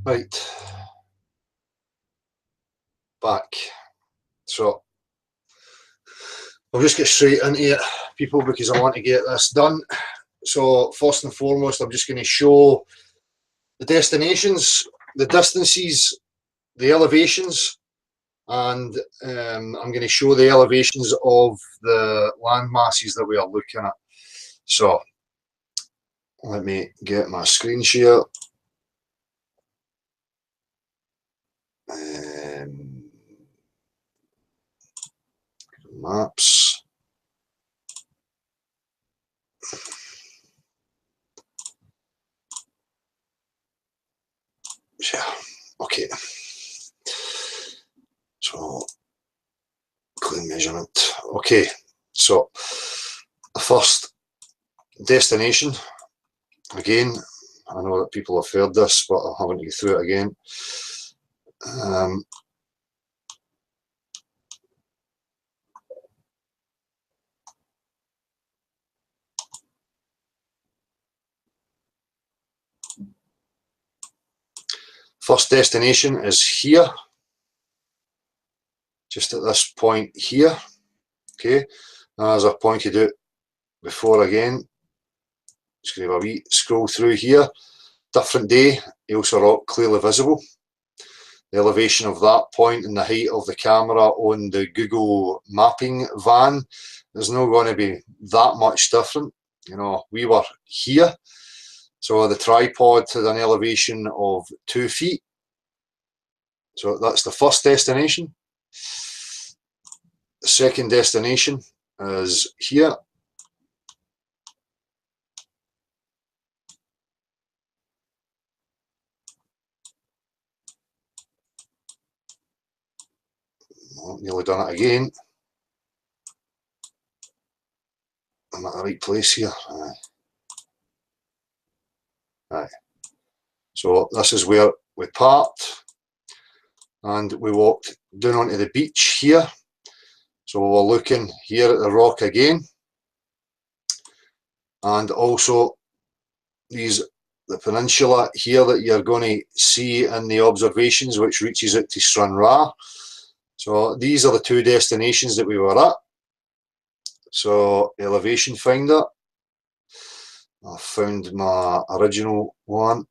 Right, back. So I'll just get straight into it, people, because I want to get this done. So first and foremost, I'm just going to show the destinations, the distances, the elevations, and I'm going to show the elevations of the land masses that we are looking at. So let me get my screen share. Maps. Yeah, okay. So clean measurement. Okay, so the first destination, again, I know that people have heard this, but I'm having to go through it again. First destination is here, just at this point here. Okay, as I pointed out before again, just going to have a wee scroll through here. Different day, Ailsa Rock clearly visible. The elevation of that point and the height of the camera on the Google mapping van is not going to be that much different. You know, we were here, so the tripod had an elevation of 2 feet. So that's the first destination. The second destination is here. Oh, nearly done it again. I'm at the right place here. Aye. So this is where we parked and we walked down onto the beach here. So we're looking here at the rock again, and also the peninsula here that you're going to see in the observations, which reaches out to Stranraer. So these are the two destinations that we were at. So elevation finder, I found my original one.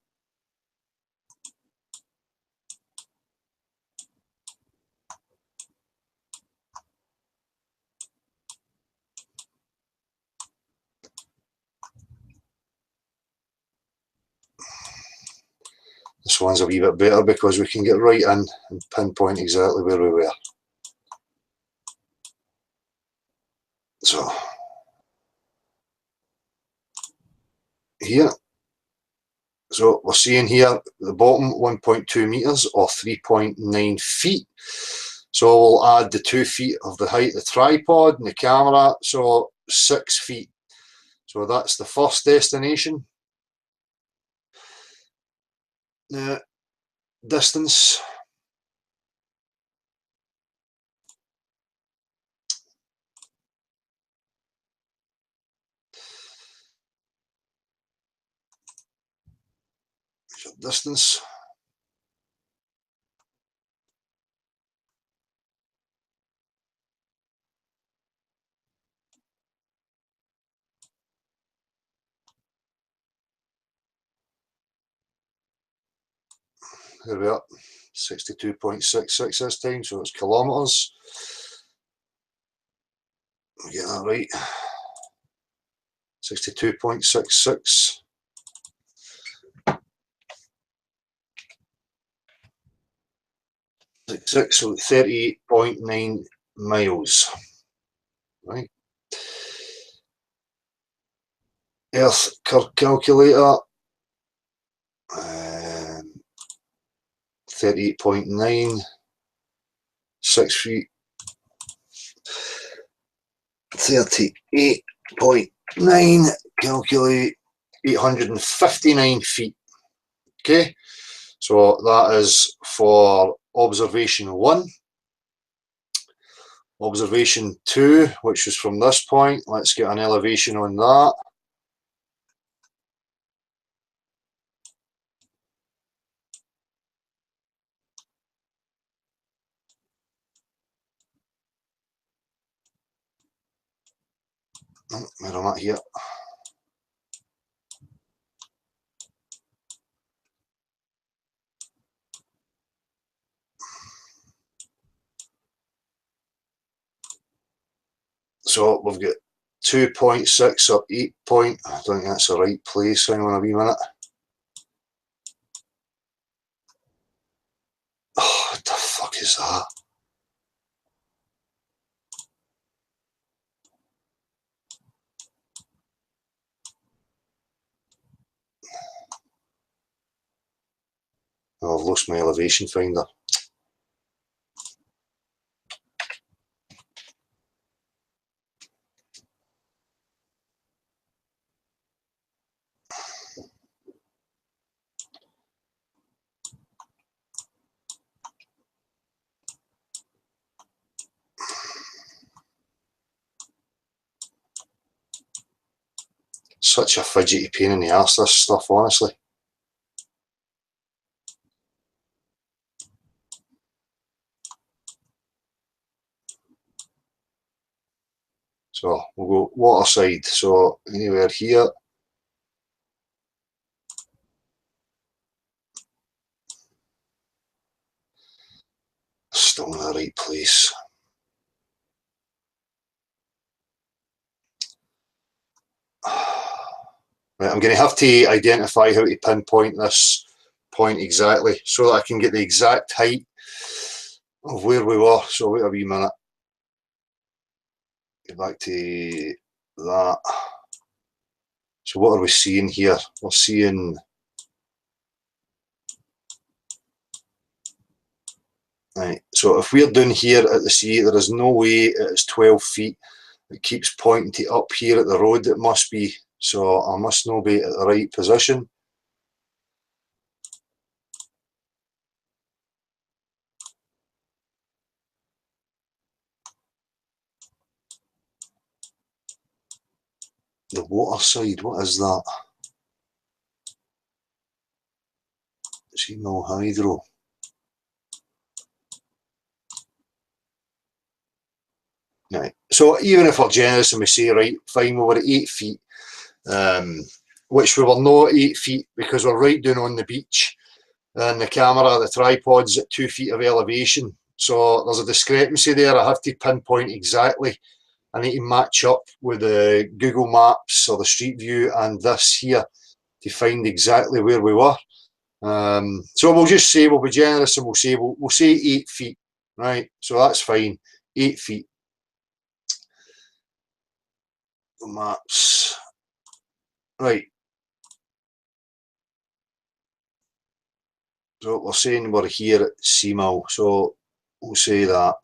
This one's a wee bit better because we can get right in and pinpoint exactly where we were. So here, so we're seeing here at the bottom 1.2 meters or 3.9 feet. So we'll add the 2 feet of the height of the tripod and the camera, so 6 feet. So that's the first destination. The distance. Distance. There we are, 62.66 this time, so it's kilometres. We get that right. 62.66. So 38.9 miles. Right. Earth calculator. 38.9, 6 feet. 38.9, calculate 859 feet. Okay, so that is for observation 1. Observation 2, which is from this point, let's get an elevation on that. where I'm at here. So we've got 2.6 or 8 point. I don't think that's the right place. Hang on a wee minute. Oh, what the fuck is that? Oh, I've lost my elevation finder. Such a fidgety pain in the arse, this stuff, honestly. So we'll go water side. So anywhere here. Still in the right place. Right, I'm going to have to identify how to pinpoint this point exactly so that I can get the exact height of where we were. So wait a wee minute. Get back to that. So what are we seeing here? We're seeing right. So if we're down here at the sea, there is no way it is 12 feet. It keeps pointing to up here at the road. It must be. So I must not be at the right position. The water side, what is that? See, no hydro. Right. So even if we're generous and we say, right, fine, we were at 8 feet, which we were not 8 feet because we're right down on the beach, and the camera, the tripod's at 2 feet of elevation. So there's a discrepancy there. I have to pinpoint exactly. I need to match up with the Google Maps or the Street View and this here to find exactly where we were. So we'll just say, we'll be generous and we'll say 8 feet, right? So that's fine, 8 feet. Maps, right. So we're saying we're here at Seamill, so we'll say that.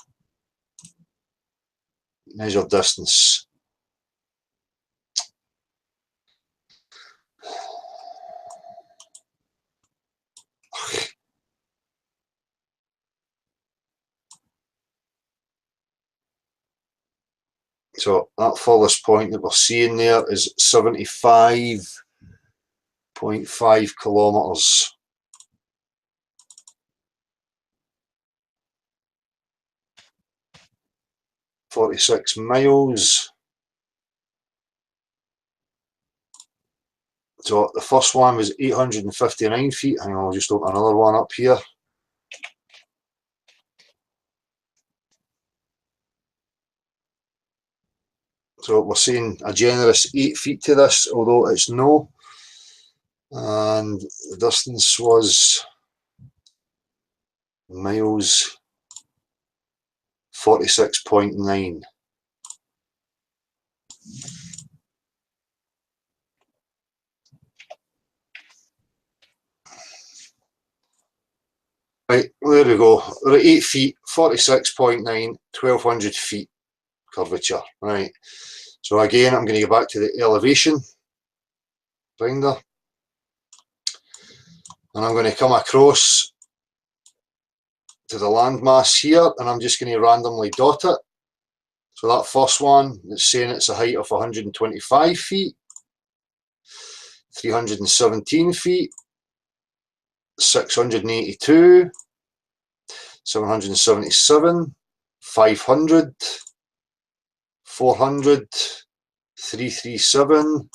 Measure distance. So that furthest point that we're seeing there is 75.5 kilometres. 46 miles. So the first one was 859 feet. Hang on, I'll just open another one up here. So we're saying a generous 8 feet to this, although it's no. And the distance was miles, 46.9. Right, there we go. We're at 8 feet, 46.9, 1200 feet curvature. Right. So again, I'm going to go back to the elevation finder. And I'm going to come across to the landmass here, and I'm just going to randomly dot it. So that first one, it's saying it's a height of 125 feet, 317 feet, 682, 777, 500, 400, 337,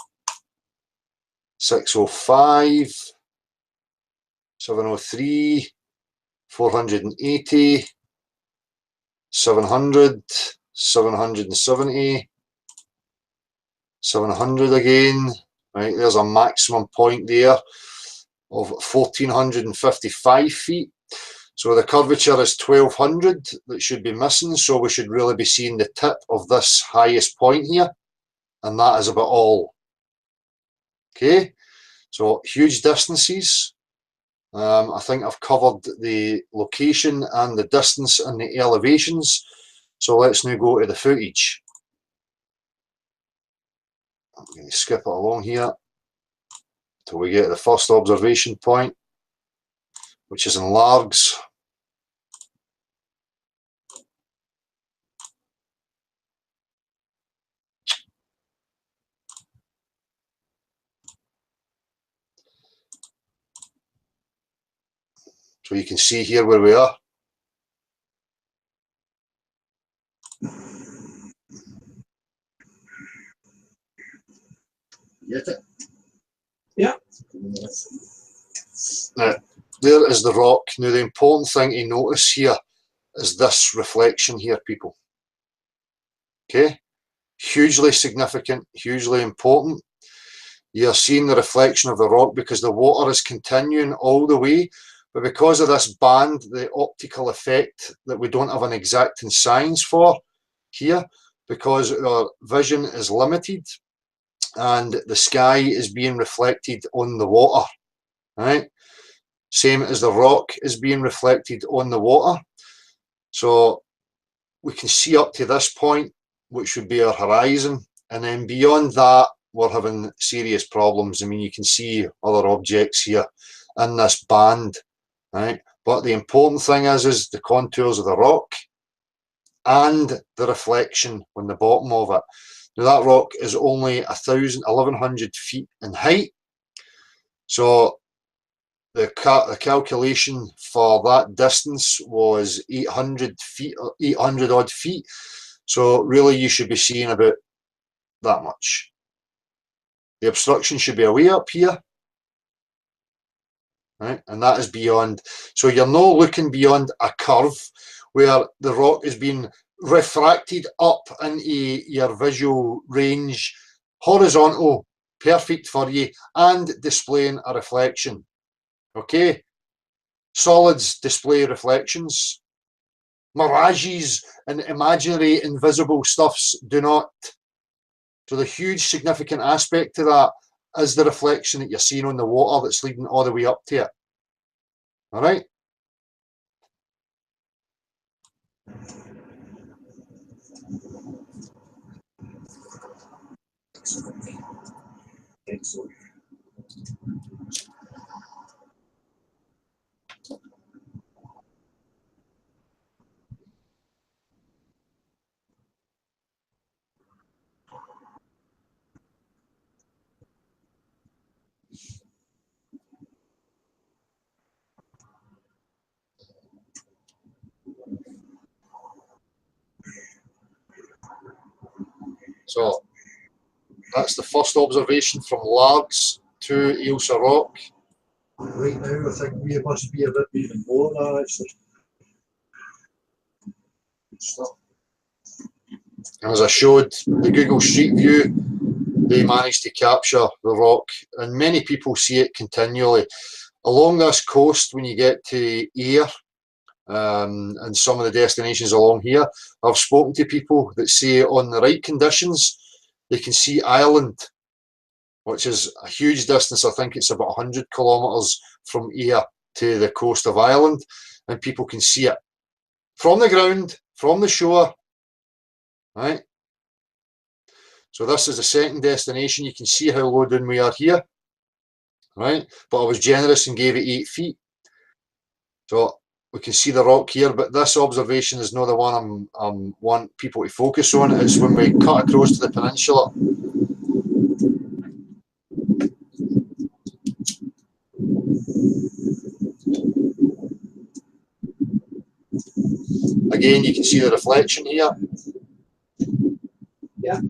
605, 703, 480, 700, 770, 700 again. Right, there's a maximum point there of 1455 feet. So the curvature is 1200 that should be missing, so we should really be seeing the tip of this highest point here, and that is about all. Okay, so huge distances. I think I've covered the location and the distance and the elevations, so let's now go to the footage. I'm going to skip it along here till we get to the first observation point, which is in Largs. So you can see here where we are. Get it? Yeah. Now, there is the rock. Now, the important thing to notice here is this reflection here, people. Okay? Hugely significant, hugely important. You're seeing the reflection of the rock because the water is continuing all the way, but because of this band, the optical effect that we don't have an exacting science for here, because our vision is limited and the sky is being reflected on the water, right? Same as the rock is being reflected on the water. So we can see up to this point, which would be our horizon, and then beyond that, we're having serious problems. I mean, you can see other objects here in this band, right? But the important thing is the contours of the rock and the reflection on the bottom of it. Now, that rock is only 1,100 feet in height. So the calculation for that distance was 800 feet, 800 odd feet. So really, you should be seeing about that much. The obstruction should be away up here, right? And that is beyond. So you're not looking beyond a curve where the rock is being refracted up into your visual range, horizontal, perfect for you, and displaying a reflection. Okay? Solids display reflections. Mirages and imaginary invisible stuffs do not. So the huge significant aspect to that is the reflection that you're seeing on the water that's leading all the way up to it. All right? Excellent. So that's the first observation from Largs to Ailsa Rock. Right now, I think we must be a bit even more than that, actually. Good stuff. And as I showed, the Google Street View, they managed to capture the rock, and many people see it continually. Along this coast, when you get to Ayr, and some of the destinations along here, I've spoken to people that say on the right conditions, they can see Ireland, which is a huge distance. I think it's about 100 kilometres from Ayr to the coast of Ireland, and people can see it from the ground, from the shore, right? So this is the second destination. You can see how low down we are here, right? But I was generous and gave it 8 feet. So we can see the rock here, but this observation is not the one I want people to focus on. It's when we cut across to the peninsula. Again, you can see the reflection here. Yeah.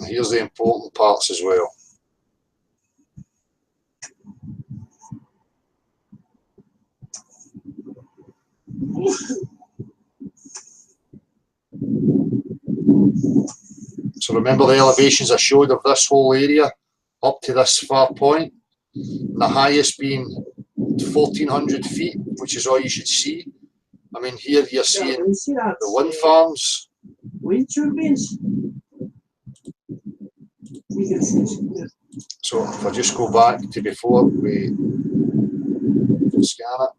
Here's the important parts as well. So remember the elevations I showed of this whole area up to this far point, the highest being 1,400 feet, which is all you should see. I mean, here you're seeing the wind farms. Wind turbines. So if I just go back to before we scan it.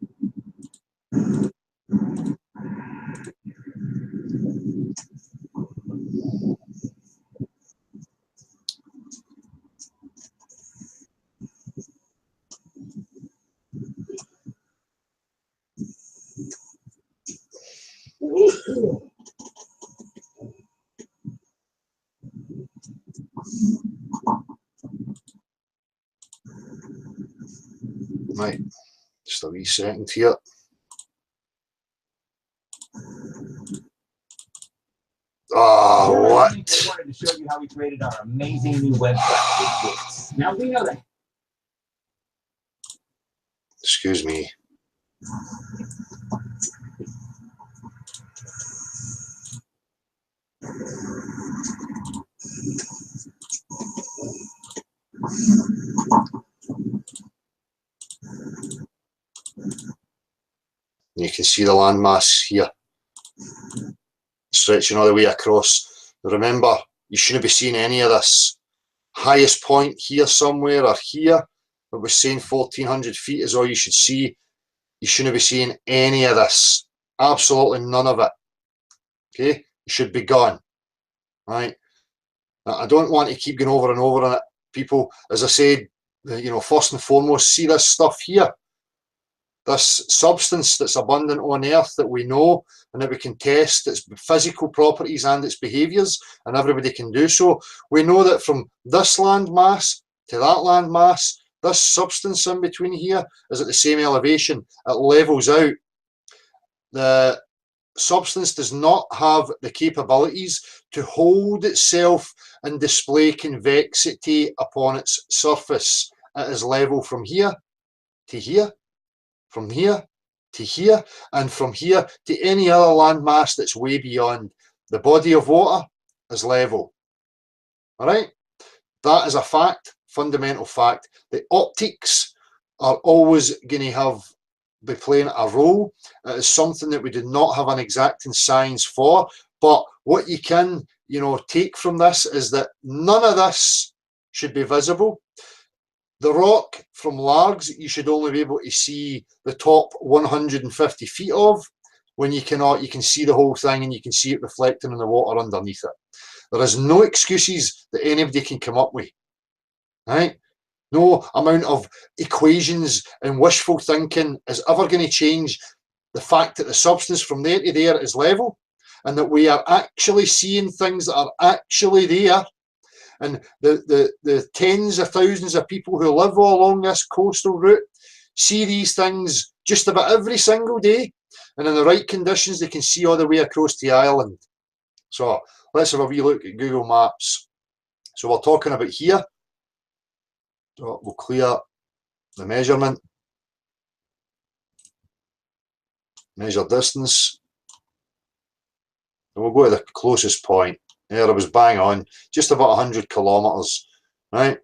Right, just a wee second here. Oh, what? I wanted to show you how we created our amazing new website with kids. Now we know that. Excuse me. You can see the landmass here, stretching all the way across. Remember, you shouldn't be seeing any of this. Highest point here somewhere or here, but we're saying 1,400 feet is all you should see. You shouldn't be seeing any of this. Absolutely none of it. Okay, you should be gone. Right. I don't want to keep going over and over on it, people. As I said, you know, first and foremost, see this stuff here. This substance that's abundant on Earth that we know and that we can test its physical properties and its behaviours, and everybody can do so. We know that from this landmass to that landmass, this substance in between here is at the same elevation. It levels out. The substance does not have the capabilities to hold itself and display convexity upon its surface. It is level from here to here, from here to here, and from here to any other landmass that's way beyond. The body of water is level. All right? That is a fact, fundamental fact. The optics are always going to be playing a role. It is something that we do not have an exacting science for, but what you can, you know, take from this is that none of this should be visible. The rock from Largs, you should only be able to see the top 150 feet of. When you cannot, you can see the whole thing and you can see it reflecting in the water underneath it. There is no excuses that anybody can come up with, right? No amount of equations and wishful thinking is ever going to change the fact that the substance from there to there is level, and that we are actually seeing things that are actually there. And the tens of thousands of people who live all along this coastal route see these things just about every single day. And in the right conditions, they can see all the way across the island. So let's have a wee look at Google Maps. So we're talking about here. So we'll clear the measurement. Measure distance. And we'll go to the closest point. There, I was bang on, just about 100 kilometres, right?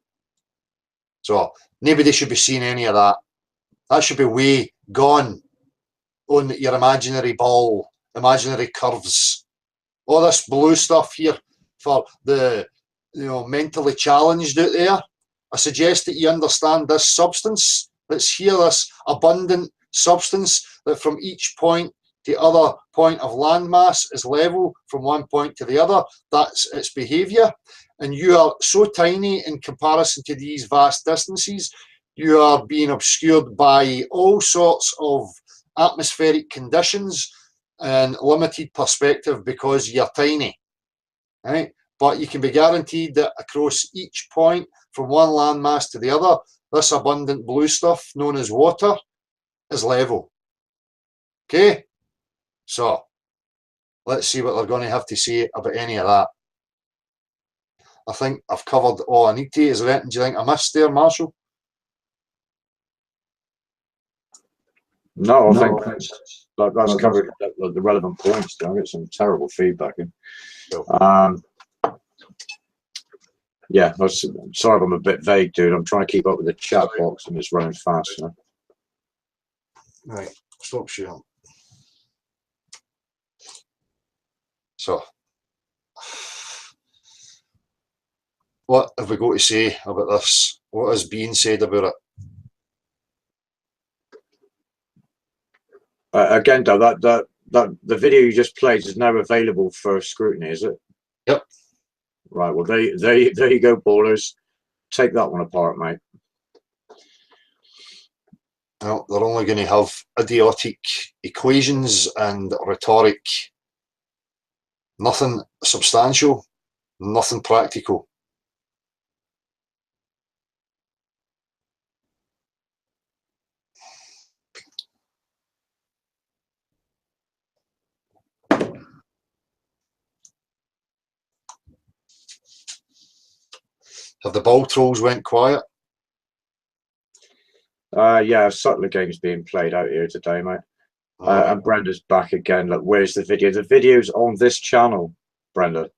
So nobody should be seeing any of that. That should be way gone on your imaginary ball, imaginary curves. All this blue stuff here for the, you know, mentally challenged out there. I suggest that you understand this substance that's here, this abundant substance that from each point to other point of landmass is level from one point to the other. That's its behaviour. And you are so tiny in comparison to these vast distances. You are being obscured by all sorts of atmospheric conditions and limited perspective because you're tiny, right? But you can be guaranteed that across each point from one landmass to the other, this abundant blue stuff known as water is level. Okay? So Let's see what they're going to have to say about any of that. I think I've covered all I need to. Is there anything do you think I missed there, Marshall? No, I think that's covered the relevant points. I get some terrible feedback in. Yeah, I'm sorry if I'm a bit vague, dude. I'm trying to keep up with the chat box and it's running fast. You know? Right, stop sharing. So, what have we got to say about this? What has been said about it? Again, though, that the video you just played is now available for scrutiny, is it? Yep. Right. Well, there you go, ballers. Take that one apart, mate. Well, they're only going to have idiotic equations and rhetoric. Nothing substantial, nothing practical. Have the ball trolls went quiet? Yeah, subtler games being played out here today, mate. And Brenda's back again. Look, where's the video? The video's on this channel, Brenda.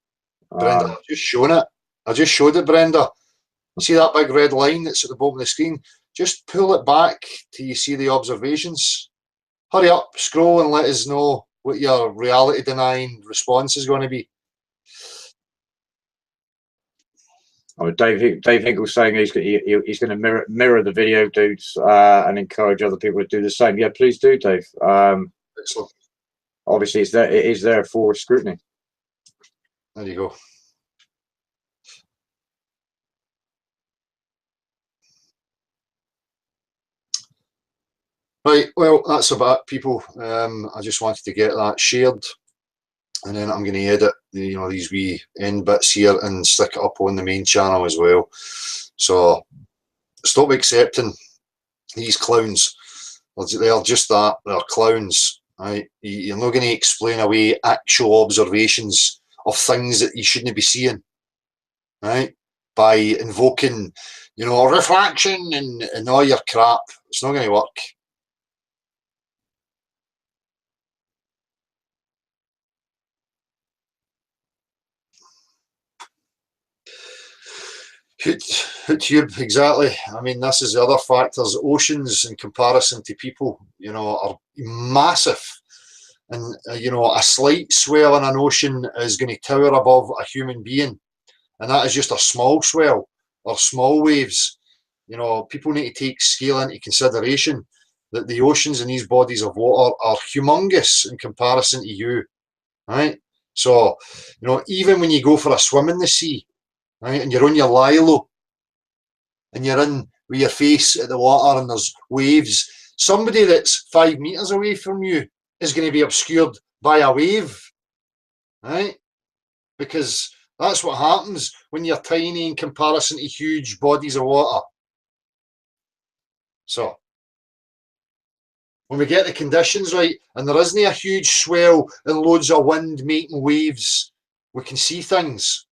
Brenda, I've just shown it. I just showed it, Brenda. See that big red line that's at the bottom of the screen? Just pull it back till you see the observations. Hurry up, scroll and let us know what your reality denying response is going to be. Oh, Dave Hinkle's saying he's going to mirror the video, dudes, and encourage other people to do the same. Yeah, please do, Dave. Excellent. Obviously, it is there for scrutiny. There you go. Right, well, that's about it, people. I just wanted to get that shared, and then I'm going to edit these wee end bits here and stick it up on the main channel as well. So stop accepting these clowns. They're just that. They're clowns. Right? You're not going to explain away actual observations of things that you shouldn't be seeing, right? By invoking, refraction and all your crap. It's not going to work. YouTube, exactly. I mean, this is the other factors. Oceans, in comparison to people, are massive. And, a slight swell in an ocean is going to tower above a human being. And that is just a small swell or small waves. People need to take scale into consideration that the oceans in these bodies of water are humongous in comparison to you, right? So, even when you go for a swim in the sea, right, and you're on your lilo, and you're in with your face at the water and there's waves, somebody that's 5 meters away from you is going to be obscured by a wave, right? Because that's what happens when you're tiny in comparison to huge bodies of water. So, when we get the conditions right, and there isn't a huge swell and loads of wind making waves, we can see things.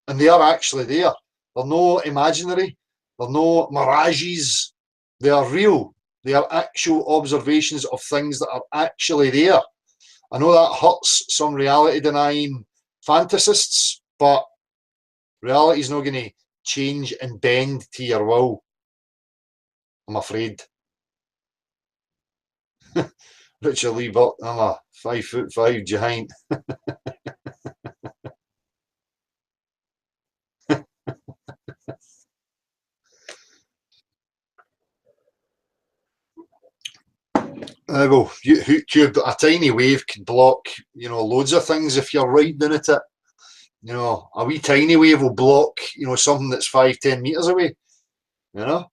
And they are actually there. They're no imaginary. They're no mirages. They are real. They are actual observations of things that are actually there. I know that hurts some reality denying fantasists, but reality is not going to change and bend to your will, I'm afraid. Richard Lee Buck, I'm a 5'5" giant. Well, YouTube, a tiny wave could block, loads of things if you're riding at it. A wee tiny wave will block, something that's 5-10 meters away. I'm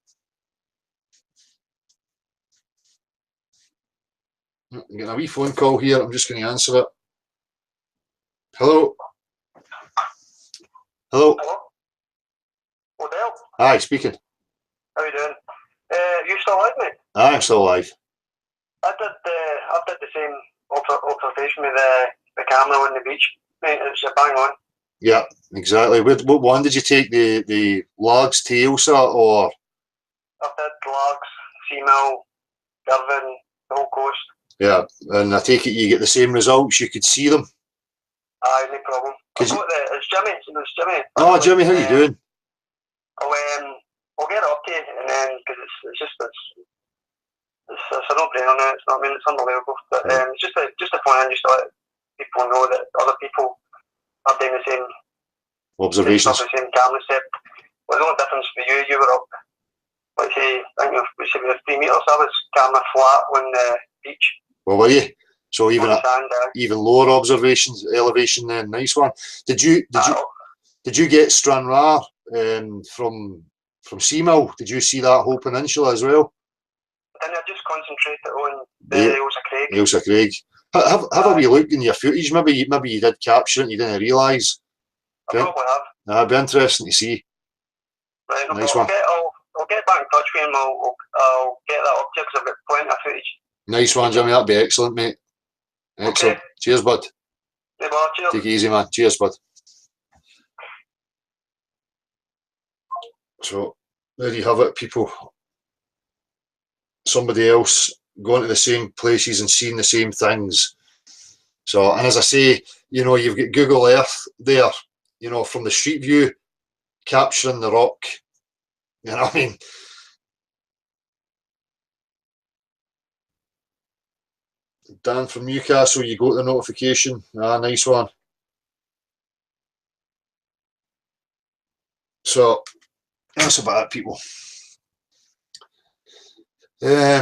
getting a wee phone call here. I'm just going to answer it. Hello. Hello. Hello? Odell? Hi, speaking. How you doing? You still alive, mate? Aye, I'm still alive. I did the same observation with the camera on the beach, mate. It's bang on. Yeah, exactly. What one did you take? The Largs to Ailsa, or? I've did Largs, Seamill, Girvan, the whole coast. Yeah, and I take it you get the same results. You could see them. Aye, no problem. It's Jimmy. It's Jimmy. Oh, Jimmy, how you doing? I'll get it up to you, and then because it's a no-brainer now. It's not. I mean, it's unbelievable. But it's just a plan, just to let people know that other people are doing the same Observations. The same camera set. Well, the only difference for you, you were up. Let's say, I think we should be 3 metres. I was camera flat on the beach. Well, were you? So even sand, even lower observations, elevation. Then nice one. Did you get Stranraer from Seamill? Did you see that whole peninsula as well? And I just concentrated on the Ailsa Craig. Ailsa Craig. Have a wee look in your footage. Maybe you did capture it and you didn't realise. I probably have. That'd be interesting to see. Right, no nice problem. one. I'll get back in touch with him. I'll get that up to you because I've got plenty of footage. Nice one, Jimmy. That'd be excellent, mate. Excellent. Okay. Cheers, bud. Yeah, well, cheers. Take it easy, man. Cheers, bud. So there you have it, people. Somebody else going to the same places and seeing the same things. So, and as I say, you know, you've got Google Earth there, you know, from the street view, capturing the rock. You know what I mean? Dan from Newcastle, you got the notification. Ah, nice one. So, that's about it, people.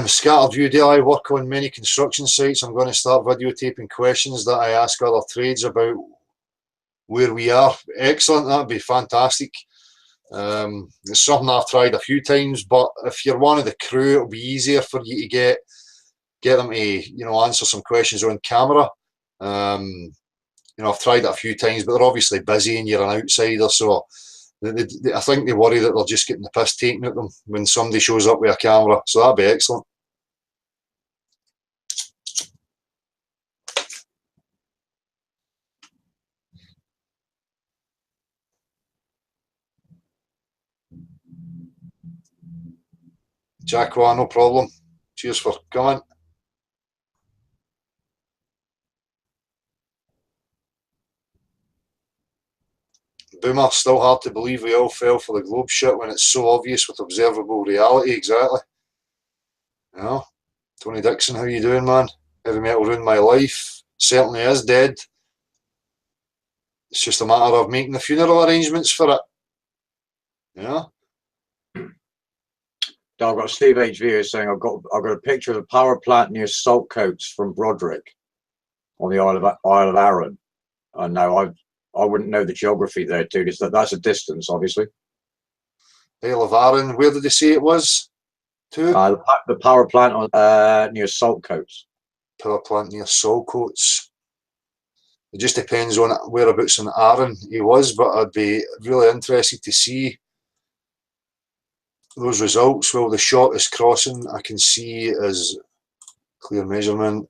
Scattered view daily work on many construction sites. I'm going to start videotaping questions that I ask other trades about where we are. Excellent, that'd be fantastic. It's something I've tried a few times, but if you're one of the crew, it'll be easier for you to get them to, you know, answer some questions on camera. You know, I've tried it a few times, but they're obviously busy and you're an outsider, so I think they worry that they're just getting the piss taken at them when somebody shows up with a camera. So that'd be excellent. Jacqua, no problem. Cheers for coming. Boomer, still hard to believe we all fell for the globe shit when it's so obvious with observable reality. Exactly. You know, Tony Dixon, how you doing, man? Heavy metal ruined my life. Certainly is dead. It's just a matter of making the funeral arrangements for it. You know? I've got Steve HV saying I've got a picture of a power plant near Saltcoats from Broderick on the Isle of Arran. And now I wouldn't know the geography there too, because that's a distance, obviously. Isle of Arran, where did they say it was? To? The power plant on near Saltcoats. Power plant near Saltcoats. It just depends on whereabouts in Arran he was, but I'd be really interested to see those results. Well, the shortest crossing I can see is clear measurement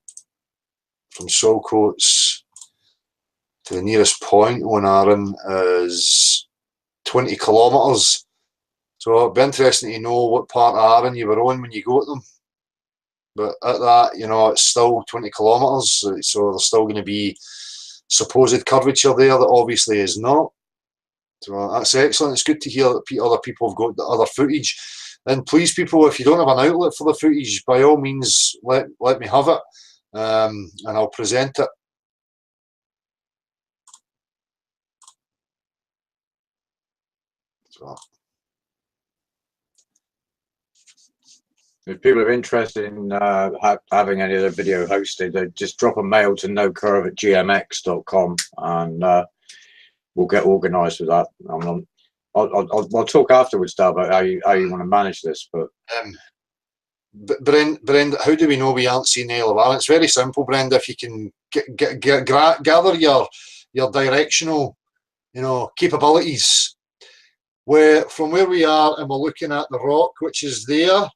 from Saltcoats to the nearest point on Arran is 20 kilometres. So it'd be interesting to know what part of Arran you were on when you got them. But at that, you know, it's still 20 kilometres, so there's still going to be supposed curvature there that obviously is not. So that's excellent. It's good to hear that other people have got the other footage. And please, people, if you don't have an outlet for the footage, by all means, let me have it, and I'll present it. So. If people are interested in having any of their video hosted, they just drop a mail to nocurve@gmx.com and we'll get organised with that. I'll talk afterwards, Dad, about how you want to manage this. But Brenda, how do we know we aren't seeing the Isle of Arran? It's very simple, Brenda. If you can gather your directional, you know, capabilities, from where we are, and we're looking at the rock, which is there.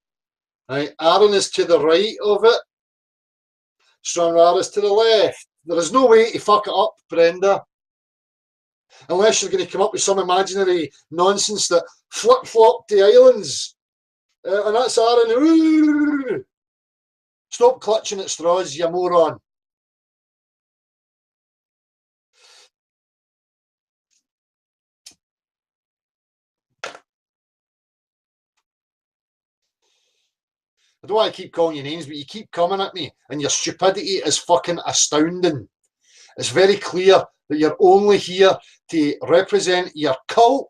Right, Arran is to the right of it. Stranraer is to the left. There is no way to fuck it up, Brenda. Unless you're going to come up with some imaginary nonsense that flip-flop to islands. And that's Aaron. Stop clutching at straws, you moron. I don't want to keep calling you names, but you keep coming at me, and your stupidity is fucking astounding. It's very clear that you're only here to represent your cult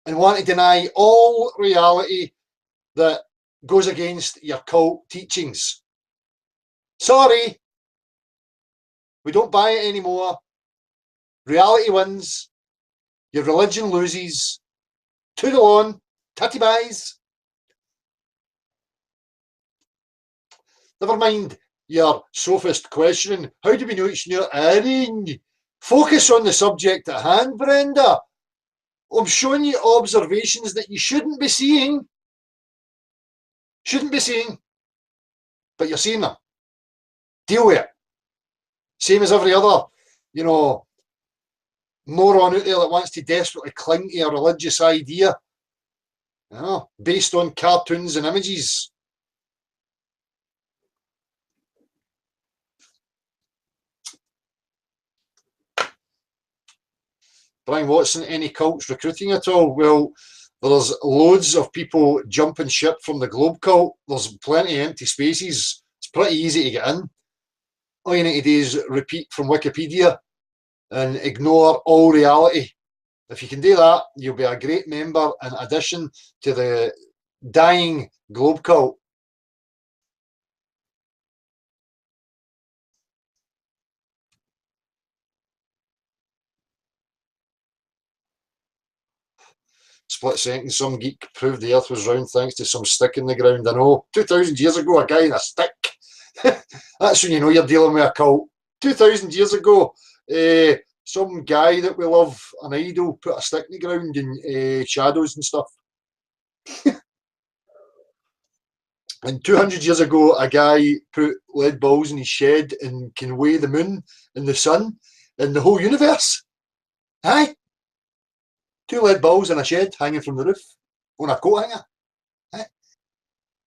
and want to deny all reality that goes against your cult teachings. Sorry, we don't buy it anymore. Reality wins. Your religion loses. Toodle on. Tatty buys. Never mind your sophist questioning. How do we know it's not Aaron? Focus on the subject at hand, Brenda. I'm showing you observations that you shouldn't be seeing. Shouldn't be seeing. But you're seeing them. Deal with it. Same as every other, moron out there that wants to desperately cling to a religious idea. Based on cartoons and images. Brian Watson, any cults recruiting at all? Well, there's loads of people jumping ship from the Globe cult. There's plenty of empty spaces. It's pretty easy to get in. All you need to do is repeat from Wikipedia and ignore all reality. If you can do that, you'll be a great member in addition to the dying Globe cult. Split second, some geek proved the earth was round thanks to some stick in the ground. I know. 2,000 years ago, a guy in a stick. That's when you know you're dealing with a cult. 2,000 years ago, some guy that we love, an idol, put a stick in the ground in shadows and stuff. And 200 years ago, a guy put lead balls in his shed and can weigh the moon and the sun and the whole universe. Aye. 2 lead balls in a shed hanging from the roof on a coat hanger. Aye.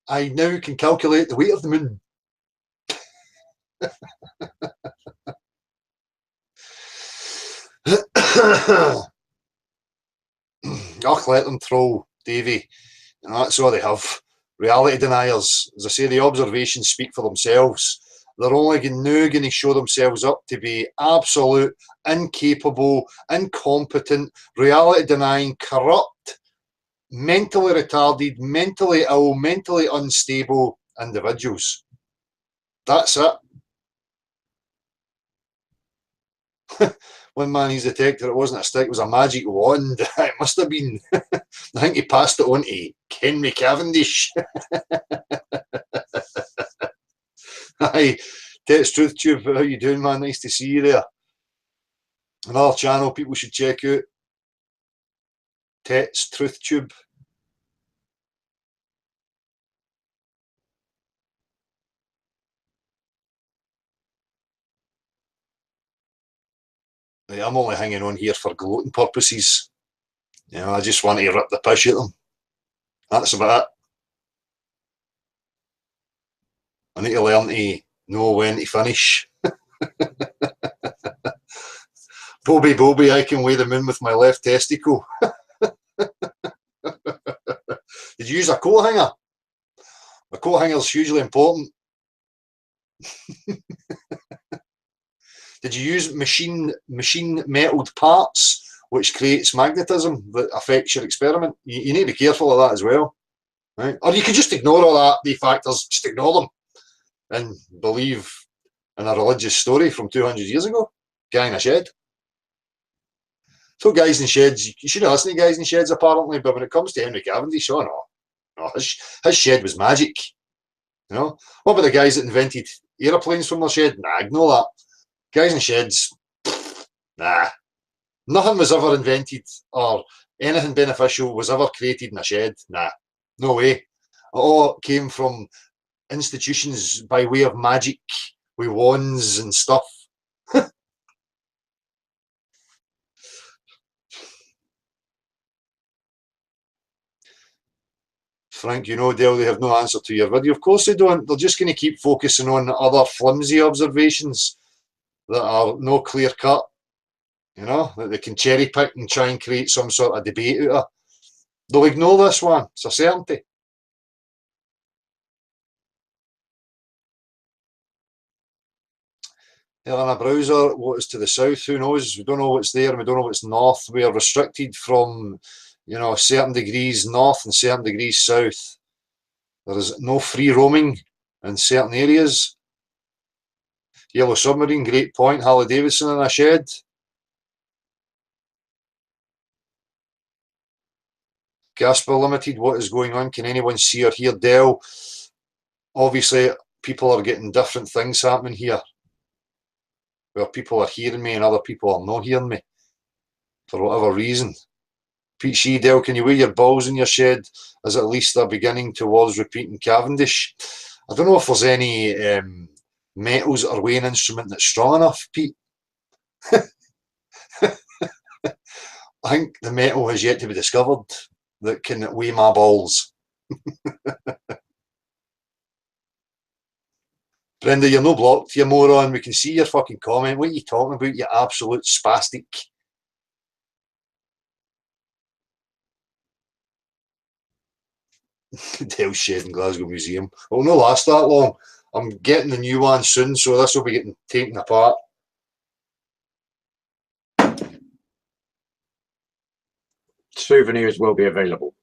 I now can calculate the weight of the moon. Let them troll, Davy. And that's all they have. Reality deniers. As I say, the observations speak for themselves. They're only now going to show themselves up to be absolute, incapable, incompetent, reality denying, corrupt, mentally retarded, mentally ill, mentally unstable individuals. That's it. One man he's detected it wasn't a stick, it was a magic wand. It must have been. I think he passed it on to Henry Cavendish. Hi, Tet's Truth Tube, how you doing, man? Nice to see you there. Another channel people should check out. Tet's Truth Tube. I'm only hanging on here for gloating purposes. I just want to rip the piss at them. That's about it. I need to learn to know when to finish. Bobby, I can weigh the moon with my left testicle. Did you use a coat hanger? A coat hanger is hugely important. Did you use machine metalled parts which creates magnetism that affects your experiment? You need to be careful of that as well. Right? Or you could just ignore all that, the factors, just ignore them and believe in a religious story from 200 years ago. Guy in a shed. So guys in sheds, you shouldn't listen to guys in sheds apparently, but when it comes to Henry Cavendish, oh no, his shed was magic. What about the guys that invented aeroplanes from their shed? Nah, ignore that. Guys in sheds, nah. Nothing was ever invented or anything beneficial was ever created in a shed. Nah, no way. It all came from institutions by way of magic with wands and stuff. Frank, you know, Dale, they have no answer to your video. Of course they don't. They're just going to keep focusing on other flimsy observations that are no clear cut, you know, that they can cherry pick and try and create some sort of debate out of. They'll ignore this one. It's a certainty. On a browser, what is to the south? Who knows? We don't know what's there and we don't know what's north. We are restricted from, you know, certain degrees north and certain degrees south. There is no free roaming in certain areas. Yellow Submarine, great point. Harley Davidson in a shed. Gasper Limited, what is going on? Can anyone see or hear Dell? Obviously, people are getting different things happening here, where people are hearing me and other people are not hearing me for whatever reason. Pete Shee, Dell, can you weigh your balls in your shed as at least they're beginning towards repeating Cavendish? I don't know if there's any metals or weighing instrument that's strong enough, Pete. I think the metal has yet to be discovered that can weigh my balls. Brenda, you're no blocked, you moron. We can see your fucking comment. What are you talking about, you absolute spastic? Dale Shed in Glasgow Museum. It will not last that long. I'm getting the new one soon, so this will be getting taken apart. Souvenirs will be available.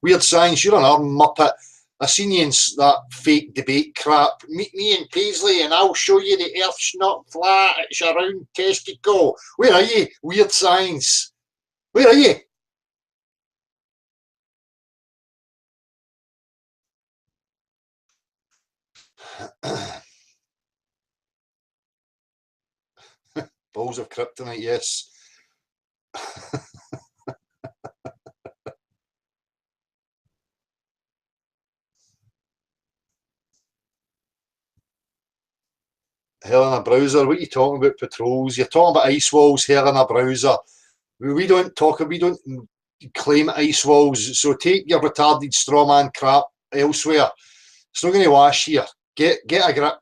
Weird Science, you're an arm muppet. I seen you in that fake debate crap. Meet me in Paisley and I'll show you the earth's not flat, it's a round testicle. Where are you, Weird Science? Where are you? Balls of kryptonite, yes. Hell in a browser, what are you talking about, patrols? You're talking about ice walls, hell in a browser. We don't claim ice walls, so take your retarded strawman crap elsewhere. It's not going to wash here. Get a grip.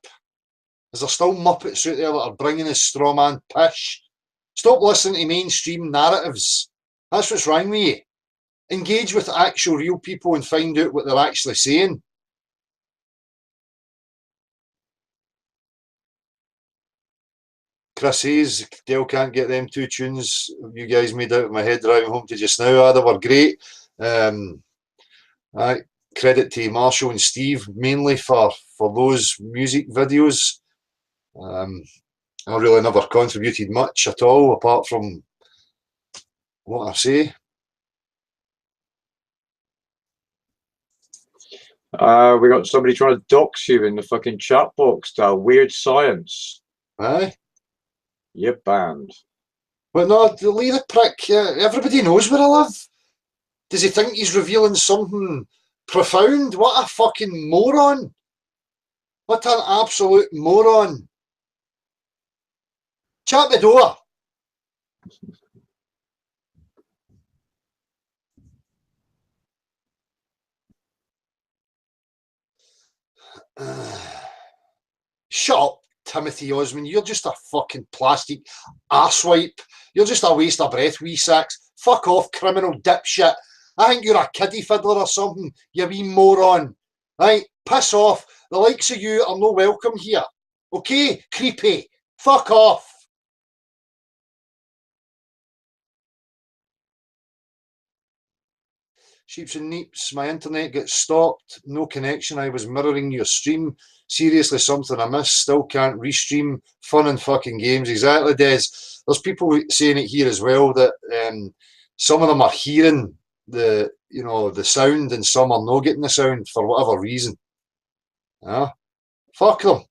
Is there still muppets out there that are bringing this strawman pish? Stop listening to mainstream narratives. That's what's wrong with you. Engage with actual real people and find out what they're actually saying. Chris Hayes, Dale can't get them two tunes you guys made out of my head driving home to just now. They were great. Credit to Marshall and Steve mainly for those music videos. I really never contributed much at all apart from what I say. We got somebody trying to dox you in the fucking chat box. Weird Science. Aye. You're banned. But no, leave the prick. Everybody knows where I live. Does he think he's revealing something profound? What a fucking moron. What an absolute moron. Shut the door. Shut up, Timothy Osmond. You're just a fucking plastic arsewipe. You're just a waste of breath, wee sacks. Fuck off, criminal dipshit. I think you're a kiddie fiddler or something, you wee moron. Right? Piss off. The likes of you are no welcome here. Okay? Creepy. Fuck off. Sheeps and Neeps, my internet gets stopped. No connection. I was mirroring your stream. Seriously, something I missed. Still can't restream. Fun and fucking games. Exactly, Des. There's people saying it here as well that some of them are hearing the sound and some are not getting the sound for whatever reason. Yeah. Fuck them.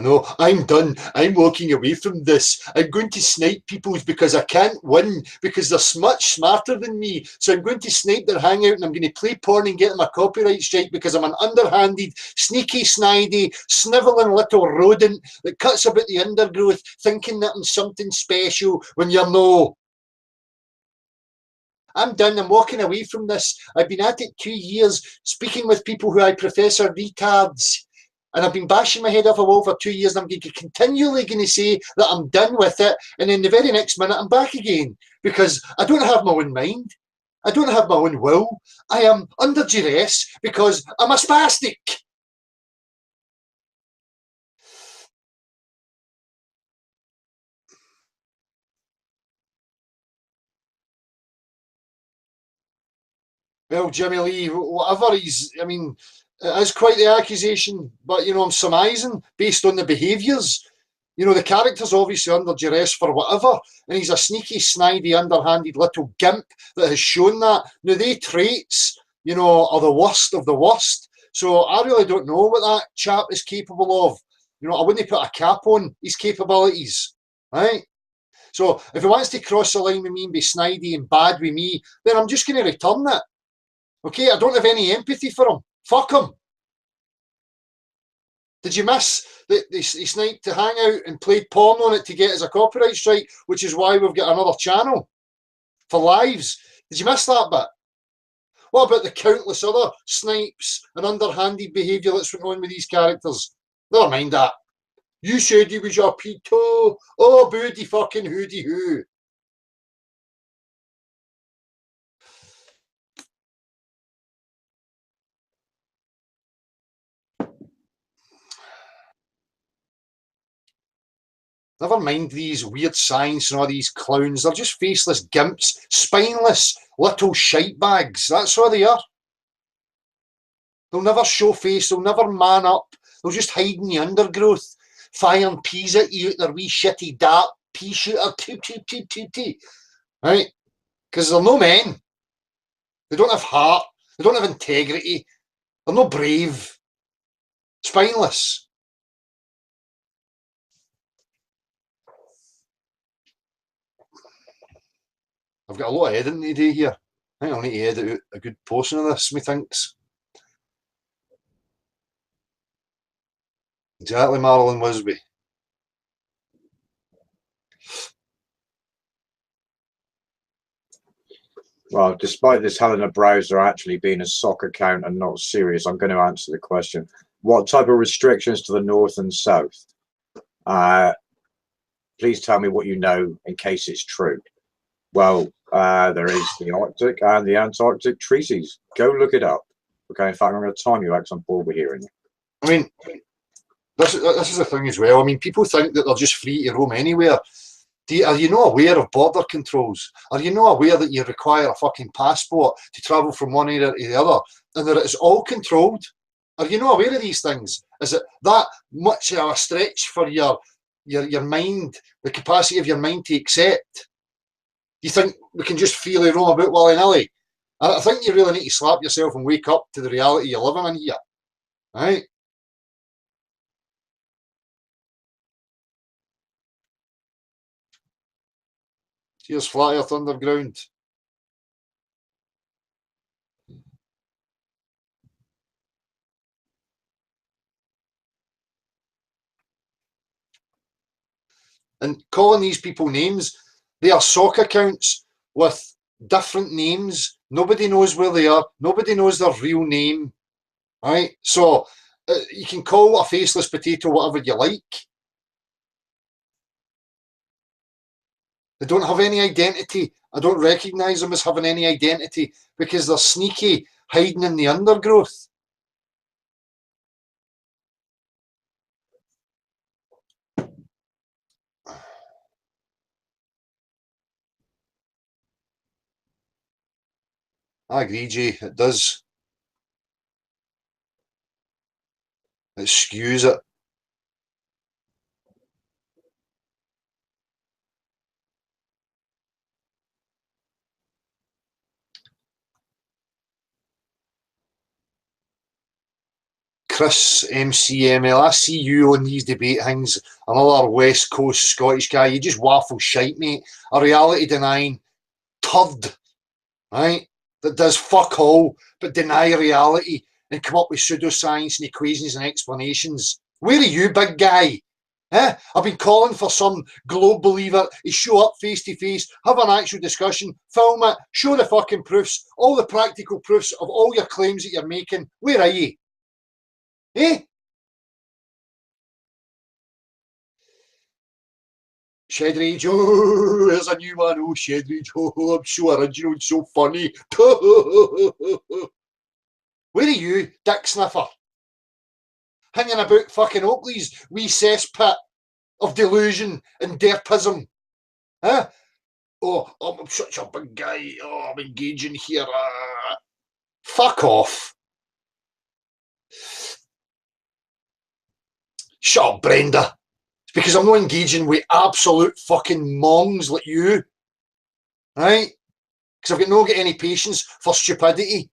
I know, I'm done. I'm walking away from this. I'm going to snipe people's because I can't win, because they're much smarter than me. So I'm going to snipe their hangout and I'm going to play porn and get them a copyright strike because I'm an underhanded, sneaky, snidey, snivelling little rodent that cuts about the undergrowth thinking that I'm something special when you're no. I'm done. I'm walking away from this. I've been at it 2 years, speaking with people who I profess are retards. And I've been bashing my head off a wall for 2 years, and I'm going to continually going to say that I'm done with it. And then the very next minute, I'm back again because I don't have my own mind. I don't have my own will. I am under duress because I'm a spastic. Well, Jimmy Lee, whatever I mean, it is quite the accusation, but, I'm surmising based on the behaviours. The character's obviously under duress for whatever, and he's a sneaky, snidey, underhanded little gimp that has shown that. Now, they traits, are the worst of the worst. So I really don't know what that chap is capable of. I wouldn't put a cap on his capabilities, right? So if he wants to cross the line with me and be snidey and bad with me, then I'm just going to return it. Okay, I don't have any empathy for him. Fuck him. Did you miss that he sniped to hang out and played porn on it to get us a copyright strike, which is why we've got another channel for lives? Did you miss that bit? What about the countless other snipes and underhanded behaviour that's went on with these characters? Never mind that. You said he was your peto. Oh, booty fucking hoody hoo. Never mind these weird science and all these clowns. They're just faceless gimps, spineless little shite bags. That's what they are. They'll never show face. They'll never man up. They'll just hide in the undergrowth, firing peas at you at their wee shitty dart pea shooter. Toot, toot, toot, toot, toot. Right? Because they're no men. They don't have heart. They don't have integrity. They're not brave. Spineless. I've got a lot of editing to do here. I think I'll need to edit out a good portion of this, methinks. Exactly, Marilyn Wisby. Well, despite this Helena browser actually being a sock account and not serious, I'm going to answer the question. What type of restrictions to the north and south? Please tell me what you know in case it's true. Well, there is the Arctic and the Antarctic treaties. Go look it up. Okay, in fact, I'm going to time you out because I'm bored with hearing you. I mean, this is the thing as well. I mean, people think that they're just free to roam anywhere. Are you not aware of border controls? Are you not aware that you require a fucking passport to travel from one area to the other, and that it's all controlled? Are you not aware of these things? Is it that much of a stretch for your mind, the capacity of your mind to accept? Do you think we can just freely roam about willy-nilly? I think you really need to slap yourself and wake up to the reality you're living in here, right? Here's Flat Earth Underground. And calling these people names, they are sock accounts with different names. Nobody knows where they are. Nobody knows their real name, right? So you can call a faceless potato whatever you like. They don't have any identity. I don't recognise them as having any identity because they're sneaky, hiding in the undergrowth. I agree, Jay. It does. It skews it. Chris MCML, I see you on these debate things. Another West Coast Scottish guy. You just waffle shite, mate. A reality denying turd, right? That does fuck all but deny reality and come up with pseudoscience and equations and explanations. Where are you, big guy? Eh? I've been calling for some globe believer to show up face to face, have an actual discussion, film it, show the fucking proofs, all the practical proofs of all your claims that you're making. Where are you? Eh? Shed Rage, oh, there's a new one. Oh, Shed Rage, oh, I'm so original and so funny. Where are you, dick sniffer? Hanging about fucking Oakley's wee cesspit of delusion and derpism. Huh? Oh, I'm such a big guy. Oh, I'm engaging here. Fuck off. Shut up, Brenda. It's because I'm not engaging with absolute fucking mongs like you. Right? Because I've not got any patience for stupidity.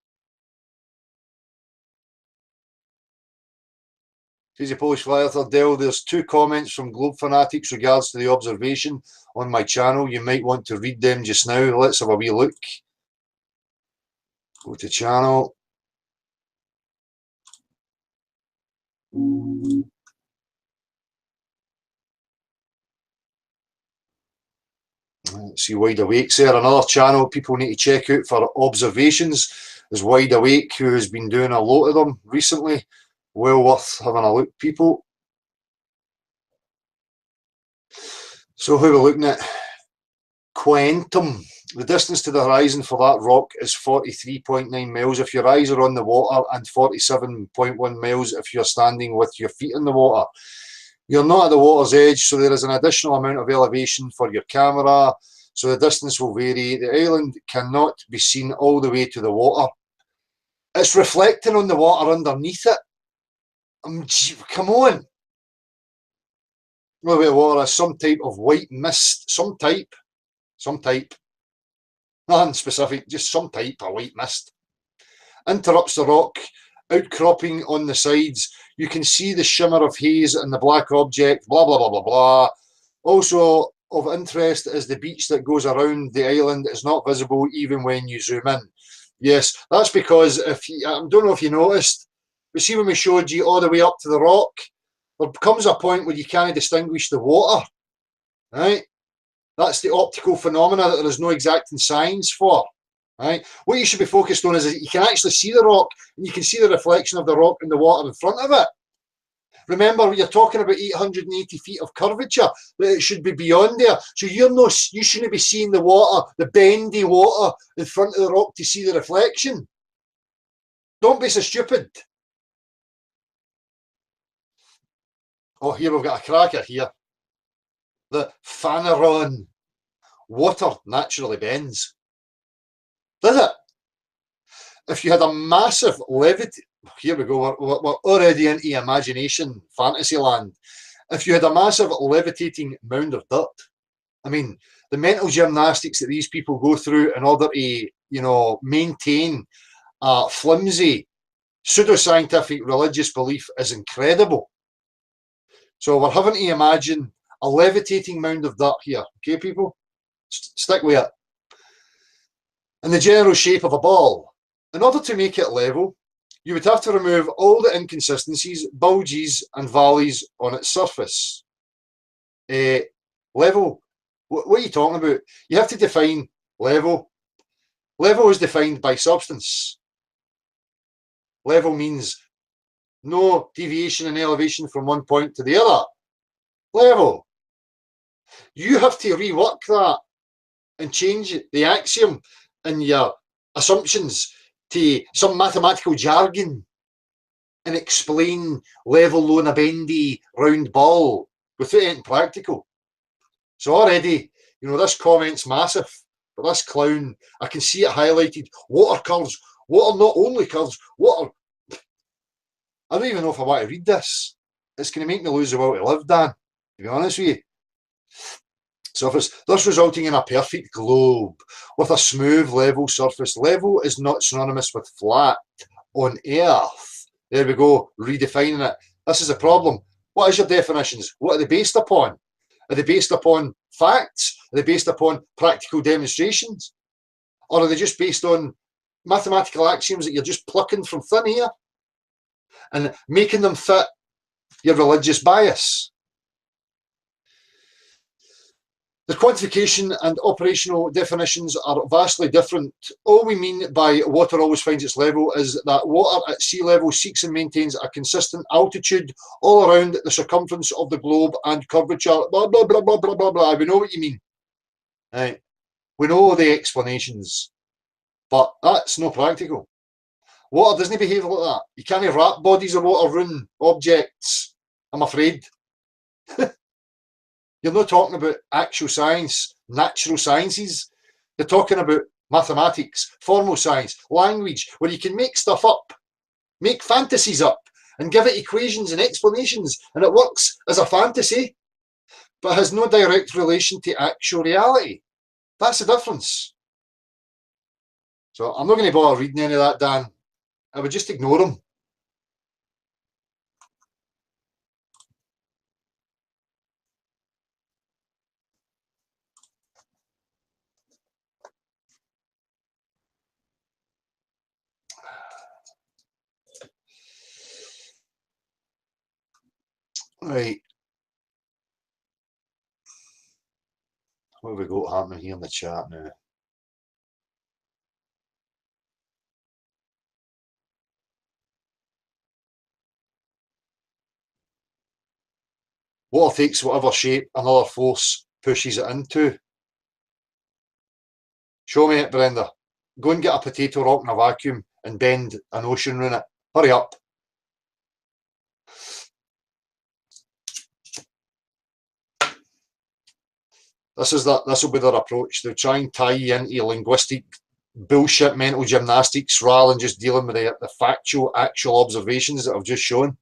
Crazy Polish Flyer Third Dell, there's 2 comments from Globe Fanatics regards to the observation on my channel. You might want to read them just now. Let's have a wee look. Go to channel. See Wide Awake's there. Another channel people need to check out for observations is Wide Awake, who has been doing a lot of them recently. Well worth having a look, people. So who are we looking at? Quantum. The distance to the horizon for that rock is 43.9 miles if your eyes are on the water and 47.1 miles if you're standing with your feet in the water. You're not at the water's edge, so there is an additional amount of elevation for your camera, so the distance will vary. The island cannot be seen all the way to the water. It's reflecting on the water underneath it. Come on. Well, the water is some type of white mist, some type. Nothing specific, just some type of white mist. Interrupts the rock, outcropping on the sides. You can see the shimmer of haze and the black object, blah, blah, blah, blah, blah. Also of interest is the beach that goes around the island is not visible even when you zoom in. Yes, that's because, if you, I don't know if you noticed, but see when we showed you all the way up to the rock, there comes a point where you can't distinguish the water, right? That's the optical phenomena that there is no exacting science for, right? What you should be focused on is that you can actually see the rock and you can see the reflection of the rock in the water in front of it. Remember, you're talking about 880 feet of curvature, that it should be beyond there. So you shouldn't be seeing the water, the bendy water in front of the rock to see the reflection. Don't be so stupid. Oh, here we've got a cracker here. The Phaneron. Water naturally bends. Does it? If you had a massive here we go, we're already into imagination, fantasy land. If you had a massive levitating mound of dirt, I mean, the mental gymnastics that these people go through in order to, you know, maintain a flimsy, pseudoscientific religious belief is incredible. So we're having to imagine a levitating mound of dirt here, okay, people? Stick with it. In the general shape of a ball. In order to make it level, you would have to remove all the inconsistencies, bulges, and valleys on its surface. Level, what are you talking about? You have to define level. Level is defined by substance. Level means no deviation in elevation from one point to the other. Level. You have to rework that and change the axiom and your assumptions to some mathematical jargon and explain level low in a bendy round ball without anything practical. So already, you know, this comment's massive, but this clown, I can see it highlighted. Water curves, water not only curves, water. I don't even know if I want to read this. It's going to make me lose the will to live, Dan, to be honest with you. Surface, thus resulting in a perfect globe with a smooth level surface. Level is not synonymous with flat on Earth. There we go, redefining it. This is a problem. What is your definitions? What are they based upon? Are they based upon facts? Are they based upon practical demonstrations? Or are they just based on mathematical axioms that you're just plucking from thin air and making them fit your religious bias? The quantification and operational definitions are vastly different. All we mean by water always finds its level is that water at sea level seeks and maintains a consistent altitude all around the circumference of the globe and curvature, blah, blah, blah, blah, blah, blah, blah. We know what you mean. Right. We know the explanations, but that's not practical. Water doesn't behave like that. You can't wrap bodies of water around objects, I'm afraid. You're not talking about actual science, natural sciences. You're talking about mathematics, formal science, language, where you can make stuff up, make fantasies up, and give it equations and explanations, and it works as a fantasy, but has no direct relation to actual reality. That's the difference. So I'm not going to bother reading any of that, Dan. I would just ignore them. Right. What have we got happening here in the chat now? Water takes whatever shape another force pushes it into. Show me it, Brenda. Go and get a potato rock in a vacuum and bend an ocean around it. Hurry up. This will be their approach. They'll try and tie you into linguistic bullshit mental gymnastics rather than just dealing with the factual, actual observations that I've just shown.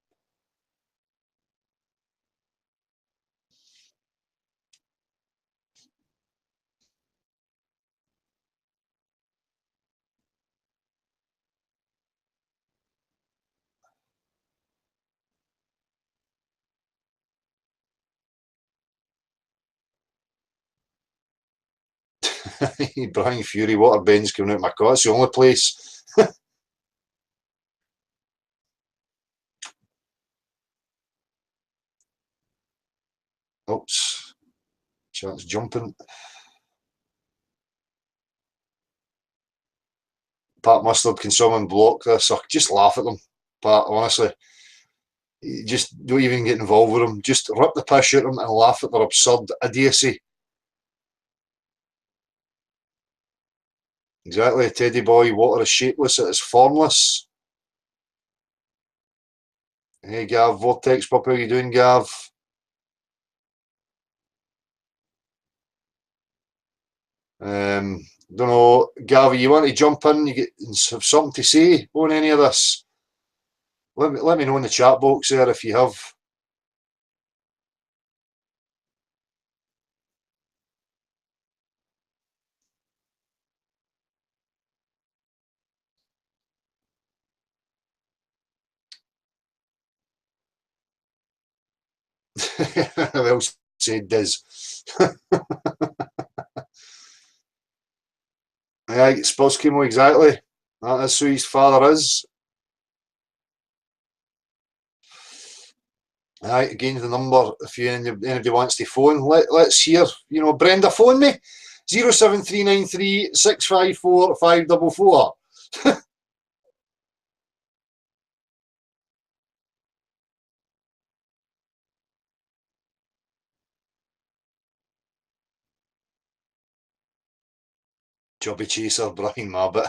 Brian Fury, waterbends coming out my car. It's the only place. Oops. Chat's jumping. Pat Mustard, can someone block this? Or just laugh at them, Pat, honestly. You just don't even get involved with them. Just rip the piss out of them and laugh at their absurd idiocy. Exactly, Teddy boy. Water is shapeless, it is formless. Hey, Gav, Vortex Pup, how you doing, Gav? Don't know, Gav, you want to jump in? You have something to say on any of this? Let me know in the chat box there if you have. Well said, Diz. Aye, Spurs Chemo, exactly. That is who his father is. Aye, again, the number, if anybody wants to phone, let's hear, Brenda, phone me. 07393 654 544. Jobby chaser, Brian Marbot.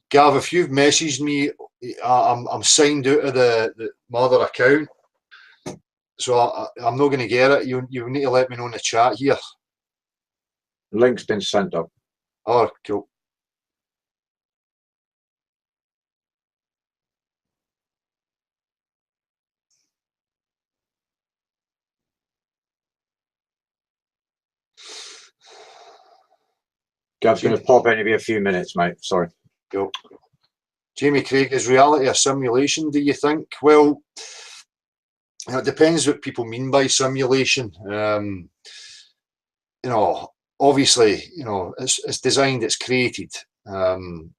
Gav, if you've messaged me, I'm signed out of the mother account, so I'm not going to get it. You need to let me know in the chat here. Link's been sent up. Oh, cool. Gav's going to pop in maybe a few minutes, mate. Sorry. Go. Jamie Craig, is reality a simulation, do you think? Well, it depends what people mean by simulation. Obviously, it's designed, it's created.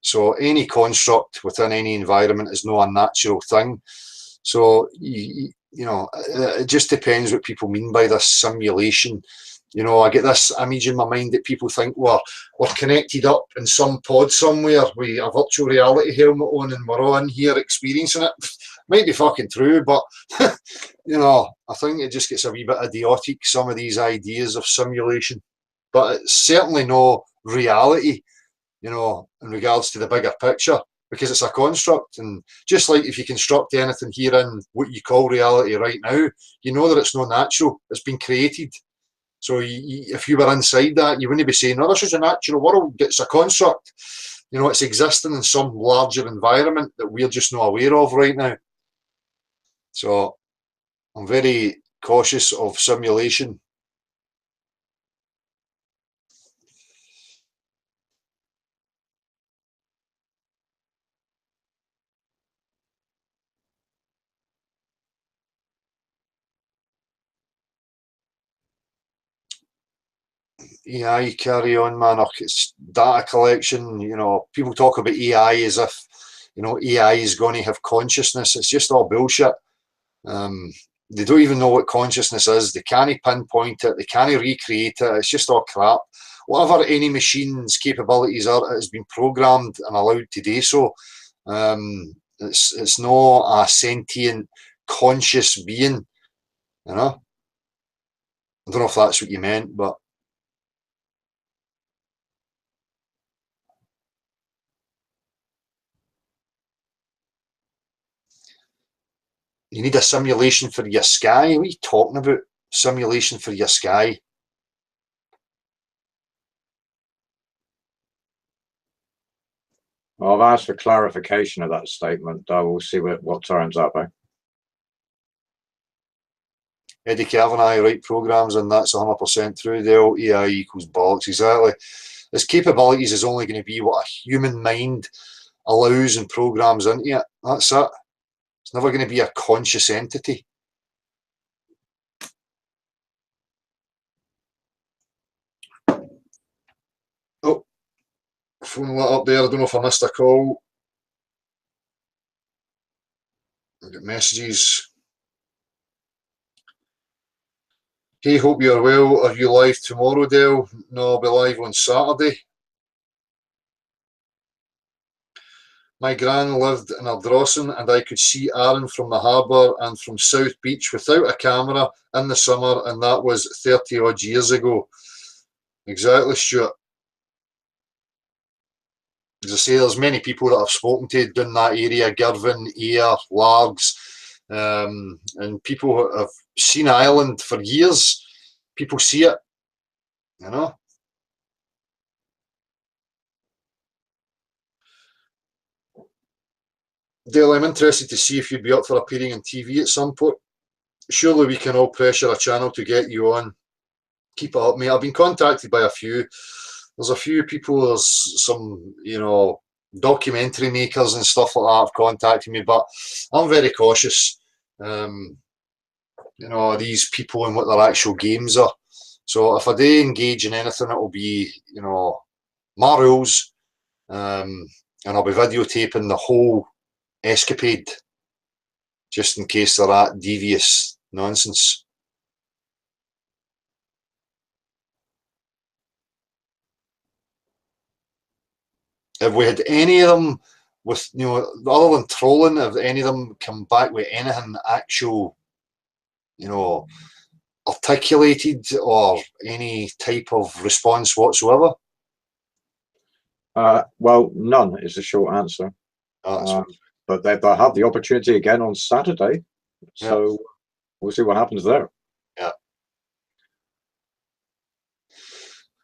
So any construct within any environment is not a natural thing. So, it just depends what people mean by this simulation. I get this image in my mind that people think, well, we're connected up in some pod somewhere with a virtual reality helmet on and we're on here experiencing it. Might be fucking true, but, I think it just gets a wee bit idiotic, some of these ideas of simulation. But it's certainly no reality, in regards to the bigger picture, because it's a construct. And just like if you construct anything here in what you call reality right now, you know that it's not natural, it's been created. So if you were inside that, you wouldn't be saying, oh, this is a natural world, it's a construct. It's existing in some larger environment that we're just not aware of right now. So I'm very cautious of simulation. AI, carry on, man. It's data collection. People talk about AI as if, AI is going to have consciousness. It's just all bullshit. They don't even know what consciousness is. They can't pinpoint it. They can't recreate it. It's just all crap. Whatever any machine's capabilities are, it has been programmed and allowed to do so. It's not a sentient, conscious being. I don't know if that's what you meant, but. You need a simulation for your sky? What are you talking about? Simulation for your sky? Well, I've asked for clarification of that statement. We'll see what turns up. Eddie Kavanagh, write programs and that's 100% true. The old AI equals bollocks. Exactly. Its capabilities is only going to be what a human mind allows and programs into it. That's it. It's never going to be a conscious entity. Oh, phone lit up there. I don't know if I missed a call. I got messages. Hey, hope you're well. Are you live tomorrow, Dale? No, I'll be live on Saturday. My gran lived in Ardrossan and I could see Arran from the harbour and from South Beach without a camera in the summer, and that was 30 odd years ago. Exactly, Stuart. As I say, there's many people that I've spoken to down that area, Girvan, Ayr, Largs, and people have seen Ireland for years. People see it, Dale, I'm interested to see if you'd be up for appearing on TV at some point. Surely we can all pressure a channel to get you on. Keep it up, mate. I've been contacted by a few. There's a few people, there's some, documentary makers and stuff like that have contacted me, but I'm very cautious. These people and what their actual games are. So if I do engage in anything, it will be, my rules, and I'll be videotaping the whole escapade, just in case they're that devious nonsense. Have we had any of them with, other than trolling, have any of them come back with anything actual, articulated or any type of response whatsoever? Well, none is the short answer. But they'll have the opportunity again on Saturday. So we'll see what happens there. Yeah.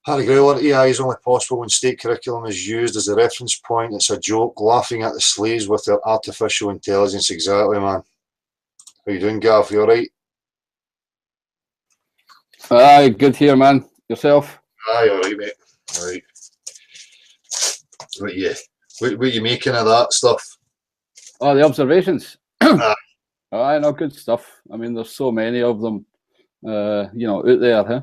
Harry Growler, AI is only possible when state curriculum is used as a reference point. It's a joke, laughing at the slaves with their artificial intelligence. Exactly, man. How you doing, Gav? You alright? Aye, good here, man. Yourself? Aye, alright, mate. Alright. What you making of that stuff? Oh, the observations. Ah. I know, good stuff. I mean, there's so many of them, you know, out there. Huh?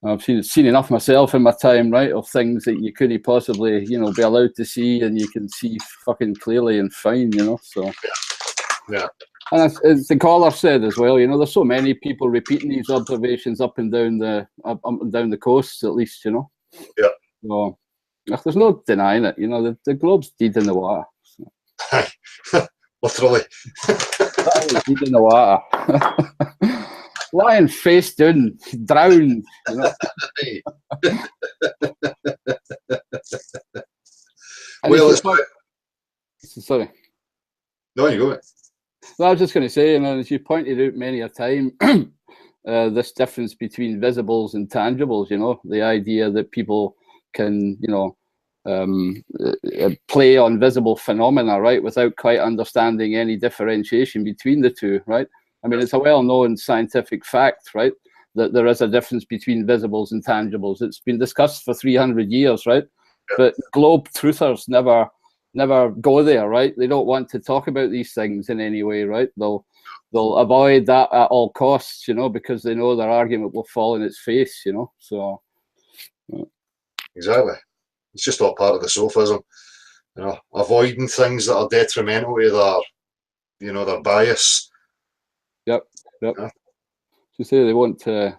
I've seen enough myself in my time, right, of things that you couldn't possibly, you know, be allowed to see, and you can see fucking clearly and fine, you know. So, yeah. And as the caller said as well, you know, there's so many people repeating these observations up and down the coasts, at least, you know. Yeah. So, there's no denying it. You know, the globe's dead in the water. So. Literally. Dead in the water. Lying face down, drowned, you know. Well, sorry. No, you go. Well, I was just going to say, and as you pointed out many a time, this difference between visibles and tangibles, you know, the idea that people can, you know, play on visible phenomena, right, without quite understanding any differentiation between the two, right? I mean, it's a well-known scientific fact, right, that there is a difference between visibles and tangibles. It's been discussed for 300 years, right? Yeah. But globe truthers never go there, right? They don't want to talk about these things in any way, right? They'll avoid that at all costs, you know, because they know their argument will fall in its face, you know. So exactly, it's just all part of the sophism, you know, avoiding things that are detrimental to their, you know, their bias. Yep. Yeah. To say they want to,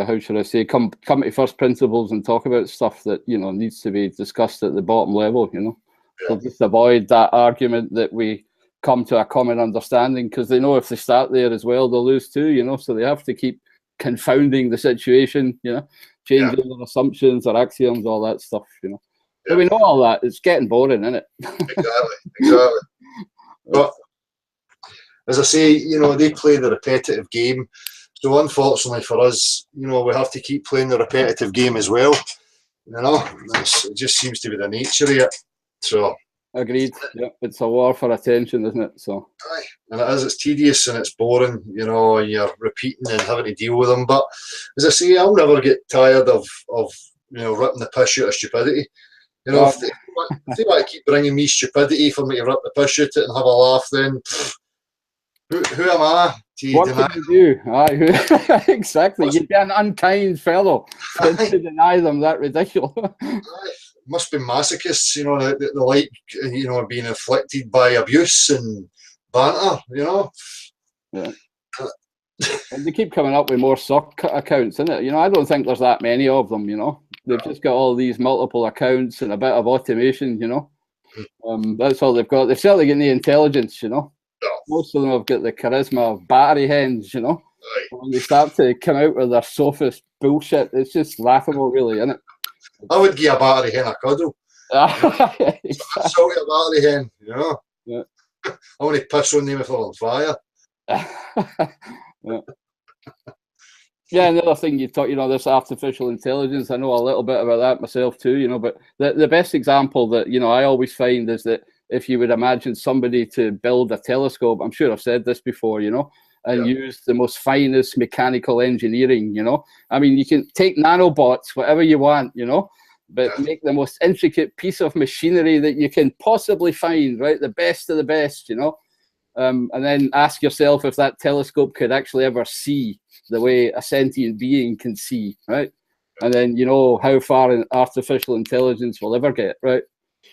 how should I say, come to first principles and talk about stuff that, you know, needs to be discussed at the bottom level, you know. Yeah. So just avoid that argument that we come to a common understanding, because they know if they start there as well, they'll lose too, you know. So they have to keep confounding the situation, you know, changing their assumptions or axioms, all that stuff, you know. Yeah. So we know all that. It's getting boring, isn't it? Exactly. But as I say, you know, they play the repetitive game. So unfortunately for us, you know, we have to keep playing the repetitive game as well. You know, it just seems to be the nature of it. So agreed. Yeah, it's a war for attention, isn't it? So and it is. It's tedious and it's boring. You know, and you're repeating and having to deal with them. But as I say, I'll never get tired of you know, ripping the piss out of stupidity. You know, if they want to keep bringing me stupidity for me to rip the piss out of it and have a laugh, then who am I to what deny? can you do? Aye, exactly. You'd be an unkind fellow to deny them that ridiculous. Must be masochists, you know, the like, you know, being afflicted by abuse and banter, you know. Yeah. And they keep coming up with more sock accounts, isn't it? You know, I don't think there's that many of them, you know. They've just got all these multiple accounts and a bit of automation, you know. That's all they've got. They've certainly got the intelligence, you know. Most of them have got the charisma of battery hens, you know. When they start to come out with their sophist bullshit, it's just laughable, really, isn't it? I would give a battery hen a cuddle. Exactly. Salty a battery hen, you know. Yeah. I want to piss on them if they're on fire. Yeah. Yeah, another thing you talk, you know, this artificial intelligence, I know a little bit about that myself too, you know, but the best example that, you know, I always find is that if you would imagine somebody to build a telescope, I'm sure I've said this before, you know, and use the most finest mechanical engineering, you know. I mean, you can take nanobots, whatever you want, you know, but make the most intricate piece of machinery that you can possibly find, right? The best of the best, you know. And then ask yourself if that telescope could actually ever see the way a sentient being can see, right? And then you know how far an artificial intelligence will ever get, right?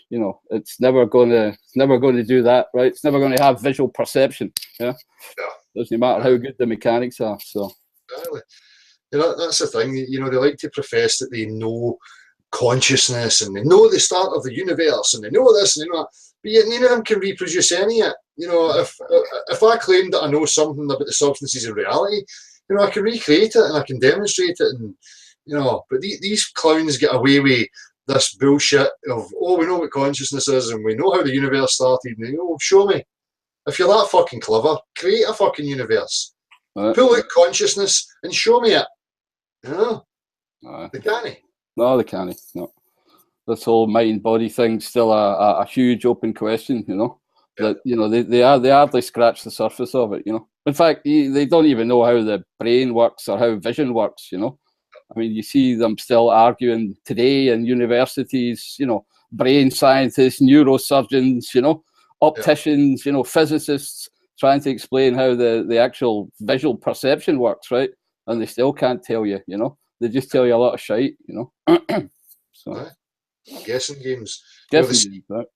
You know, it's never going to do that, right? It's never going to have visual perception. Yeah. Doesn't matter how good the mechanics are. So exactly. You know, that's the thing. You know, they like to profess that they know consciousness and they know the start of the universe and they know this and they know that, but yet none of them can reproduce any of it. You know, if I claim that I know something about the substances of reality, you know, I can recreate it and I can demonstrate it, and you know, but these clowns get away with this bullshit of, oh, we know what consciousness is and we know how the universe started, and they go, oh, show me. If you're that fucking clever, create a fucking universe. Pull out consciousness and show me it. You know? They can't. No, they can't. No. This whole mind-body thing's still a huge open question, you know. That, you know, they hardly scratch the surface of it, you know. In fact, they don't even know how the brain works or how vision works, you know. I mean, you see them still arguing today in universities, you know, brain scientists, neurosurgeons, you know, opticians, you know, physicists, trying to explain how the actual visual perception works, right? And they still can't tell you, you know. They just tell you a lot of shite, you know. So guessing games. guessing games, right?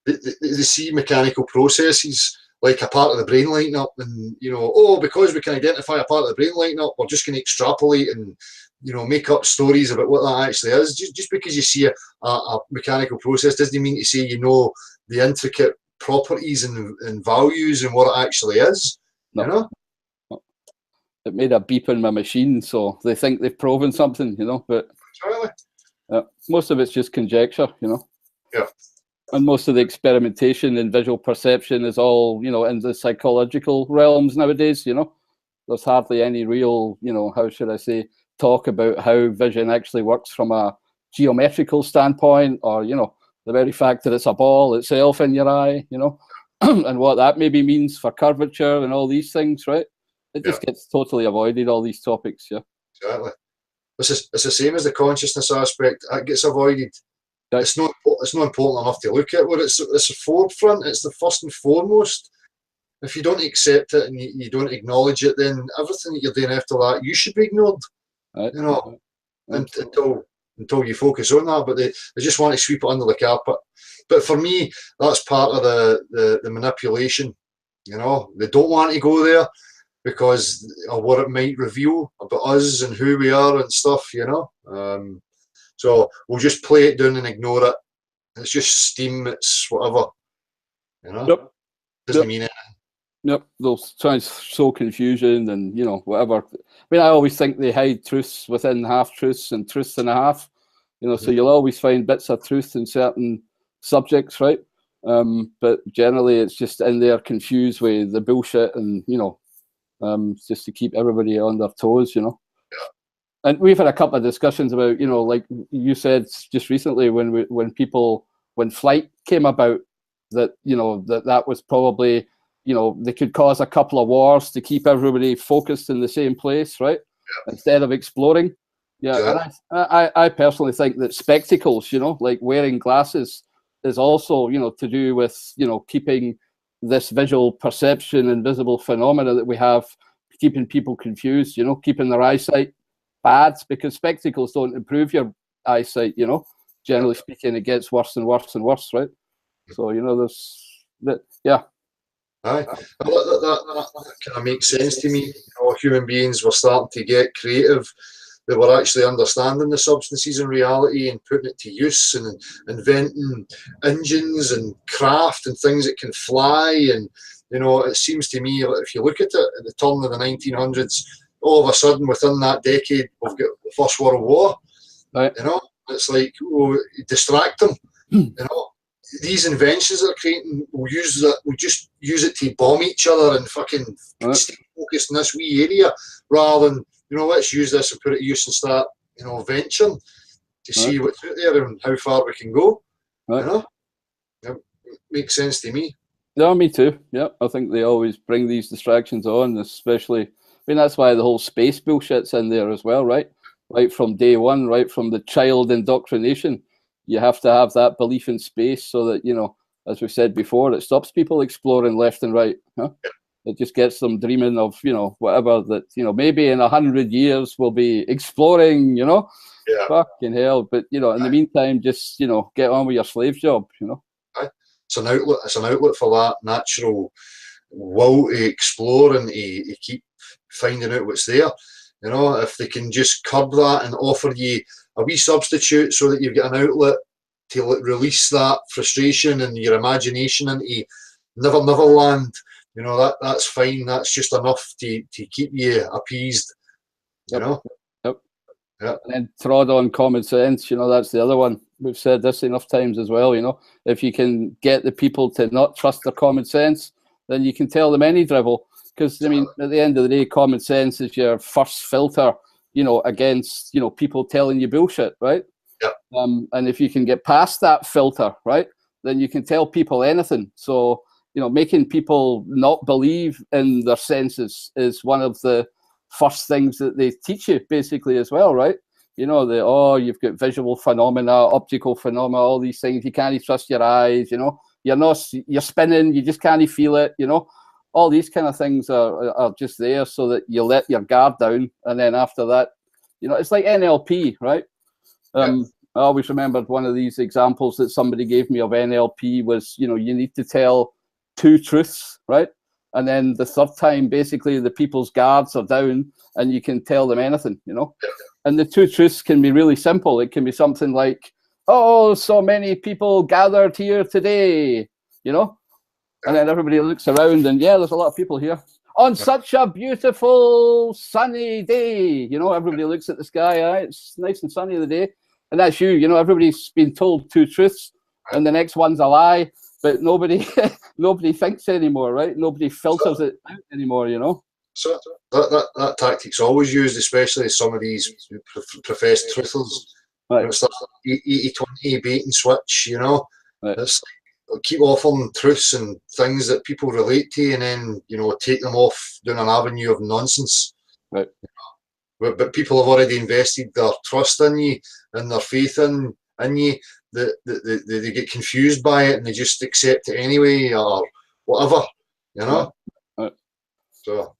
They see mechanical processes like a part of the brain lighting up, and you know, oh, because we can identify a part of the brain lighting up, we're just going to extrapolate and, you know, make up stories about what that actually is. Just because you see a mechanical process doesn't mean to say you know the intricate properties and values and what it actually is. No. You know, it made a beep in my machine, so they think they've proven something, you know. But most of it's just conjecture, you know. Yeah. And most of the experimentation in visual perception is all, you know, in the psychological realms nowadays, you know. There's hardly any real, you know, how should I say, talk about how vision actually works from a geometrical standpoint, or, you know, the very fact that it's a ball itself in your eye, you know, and what that maybe means for curvature and all these things, right? It just gets totally avoided, all these topics, yeah. Exactly. It's the same as the consciousness aspect. It gets avoided. Right. It's not important enough to look at. Where it's the forefront. It's the first and foremost. If you don't accept it and you don't acknowledge it, then everything that you're doing after that, you should be ignored. Right. You know, until you focus on that. But they just want to sweep it under the carpet. But for me, that's part of the manipulation. You know, they don't want to go there because of what it might reveal about us and who we are and stuff, you know. So we'll just play it down and ignore it. It's just steam, it's whatever, you know. Yep. Doesn't mean anything. Yep, they'll try and sow confusion and, you know, whatever. I mean, I always think they hide truths within half-truths and truths and a half, you know, so you'll always find bits of truth in certain subjects, right? But generally it's just in there confused with the bullshit and, you know, just to keep everybody on their toes, you know. Yeah. And we've had a couple of discussions about, you know, like you said just recently when flight came about, that, you know, that was probably, you know, they could cause a couple of wars to keep everybody focused in the same place, right? Yeah. Instead of exploring. Yeah. And I personally think that spectacles, you know, like wearing glasses is also, you know, to do with, you know, keeping this visual perception and visible phenomena that we have, keeping people confused, you know, keeping their eyesight bad, because spectacles don't improve your eyesight, you know. Generally speaking, it gets worse and worse and worse, right? So, you know, there's that, yeah. Aye, that kind of makes sense to me. You know, human beings were starting to get creative. They were actually understanding the substances in reality and putting it to use and inventing engines and craft and things that can fly. And, you know, it seems to me, if you look at it at the turn of the 1900s, all of a sudden within that decade, we've got the First World War. Right. You know, it's like, oh, distract them. You know, these inventions that are creating, we'll just use it to bomb each other and fucking stay focused in this wee area, rather than, you know, let's use this and put it to use and start, you know, venturing to see what's out there and how far we can go. You know, it makes sense to me. Yeah, me too. Yeah, I think they always bring these distractions on, especially. I mean, that's why the whole space bullshit's in there as well, right? Right from day one, right from the child indoctrination. You have to have that belief in space so that, you know, as we said before, it stops people exploring left and right. Huh? It just gets them dreaming of, you know, whatever that, you know, maybe in 100 years we'll be exploring, you know. Yeah. Fucking hell. But, you know, in the meantime, just, you know, get on with your slave job, you know. It's an outlet. It's an outlet for that natural will to explore and to keep finding out what's there. You know, if they can just curb that and offer you a wee substitute so that you've got an outlet to release that frustration and your imagination into Never Land, you know, that's fine. That's just enough to keep you appeased, you know. Yep. And then trod on common sense, you know, that's the other one. We've said this enough times as well, you know. If you can get the people to not trust their common sense, then you can tell them any drivel. Because, I mean, at the end of the day, common sense is your first filter, you know, against, you know, people telling you bullshit, right? Yeah. And if you can get past that filter, right, then you can tell people anything. So, you know, making people not believe in their senses is one of the first things that they teach you, basically, as well, right? You know, you've got visual phenomena, optical phenomena, all these things. You can't trust your eyes, you know. You're spinning, you just can't feel it, you know. All these kind of things are just there so that you let your guard down, and then after that, you know, it's like NLP, right? I always remembered one of these examples that somebody gave me of NLP was, you know, you need to tell 2 truths, right? And then the third time, basically, the people's guards are down and you can tell them anything, you know? And the 2 truths can be really simple. It can be something like, oh, so many people gathered here today, you know? And then everybody looks around and, yeah, there's a lot of people here. On such a beautiful sunny day, you know, everybody looks at the sky, it's nice and sunny the day. And that's you, you know, everybody's been told 2 truths and the next one's a lie, but nobody thinks anymore, right? Nobody filters it out anymore, you know? So that tactic's always used, especially some of these professed truthers. Right. You know, stuff like 80-20 bait and switch, you know? Right. It's like, keep offering truths and things that people relate to, and then, you know, take them off down an avenue of nonsense. Right. But people have already invested their trust in you and their faith in you, that they get confused by it and they just accept it anyway or whatever, you know? Right. So.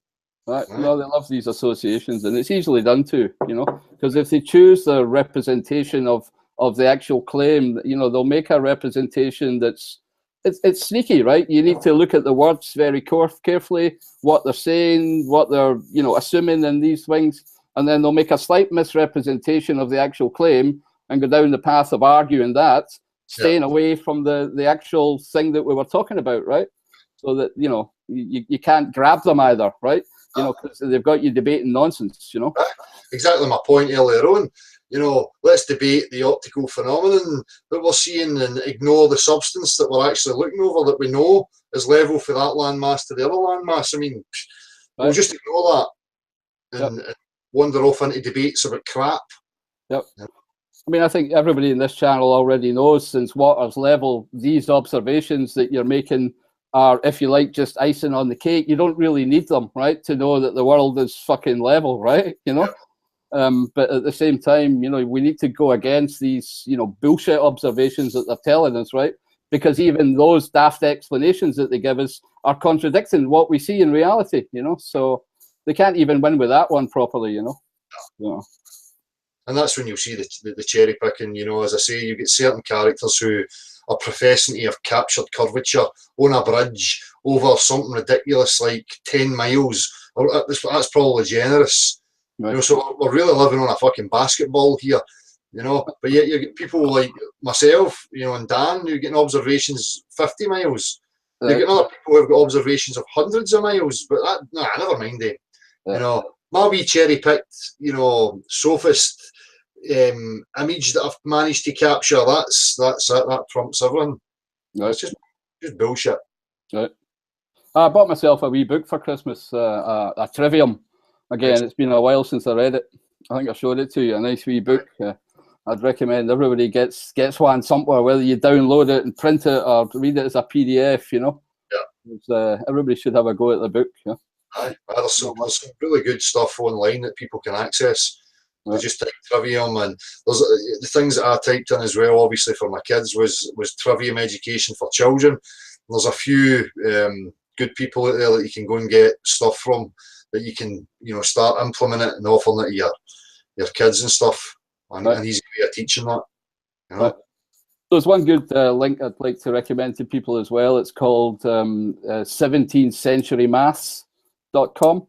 Right. No, they love these associations, and it's easily done too, you know, because if they choose the representation of the actual claim, you know, they'll make a representation that's it's sneaky, right? You need to look at the words very carefully, what they're saying, what they're, you know, assuming in these things, and then they'll make a slight misrepresentation of the actual claim and go down the path of arguing that, staying away from the actual thing that we were talking about, right? So that, you know, you can't grab them either, right? You know, because they've got you debating nonsense, you know. Exactly my point earlier on. You know, let's debate the optical phenomenon that we're seeing and ignore the substance that we're actually looking over that we know is level for that landmass to the other landmass. I mean, we'll just ignore that and wander off into debates about crap. Yep. I mean, I think everybody in this channel already knows, since Waters level, these observations that you're making are, if you like, just icing on the cake. You don't really need them, right, to know that the world is fucking level, right? You know. But at the same time, you know, we need to go against these, you know, bullshit observations that they're telling us, right? Because even those daft explanations that they give us are contradicting what we see in reality, you know. So they can't even win with that one properly, you know. Yeah. And that's when you'll see the cherry picking. You know, as I say, you get certain characters who are professing to have captured curvature on a bridge over something ridiculous like 10 miles. Or that's probably generous. Right. You know, so we're really living on a fucking basketball here, you know. But yet you get people like myself, you know, and Dan, who getting observations 50 miles. Right. You get other people who've got observations of hundreds of miles. But never mind them. Right. You know, my wee cherry picked, you know, sophist image that I've managed to capture. That's it. That trumps everything. Right. It's just bullshit. Right. I bought myself a wee book for Christmas, a Trivium. Again, it's been a while since I read it. I think I showed it to you. A nice wee book. I'd recommend everybody gets one somewhere, whether you download it and print it or read it as a PDF. You know. Yeah. Everybody should have a go at the book. Yeah. There's some really good stuff online that people can access. They just type Trivium, and there's the things that I typed in as well. Obviously, for my kids was Trivium education for children. There's a few good people out there that you can go and get stuff from, that you can, you know, start implementing it and offering it to your kids and stuff. And an easy way of teaching that. You know? There's one good link I'd like to recommend to people as well. It's called 17thcenturymaths.com.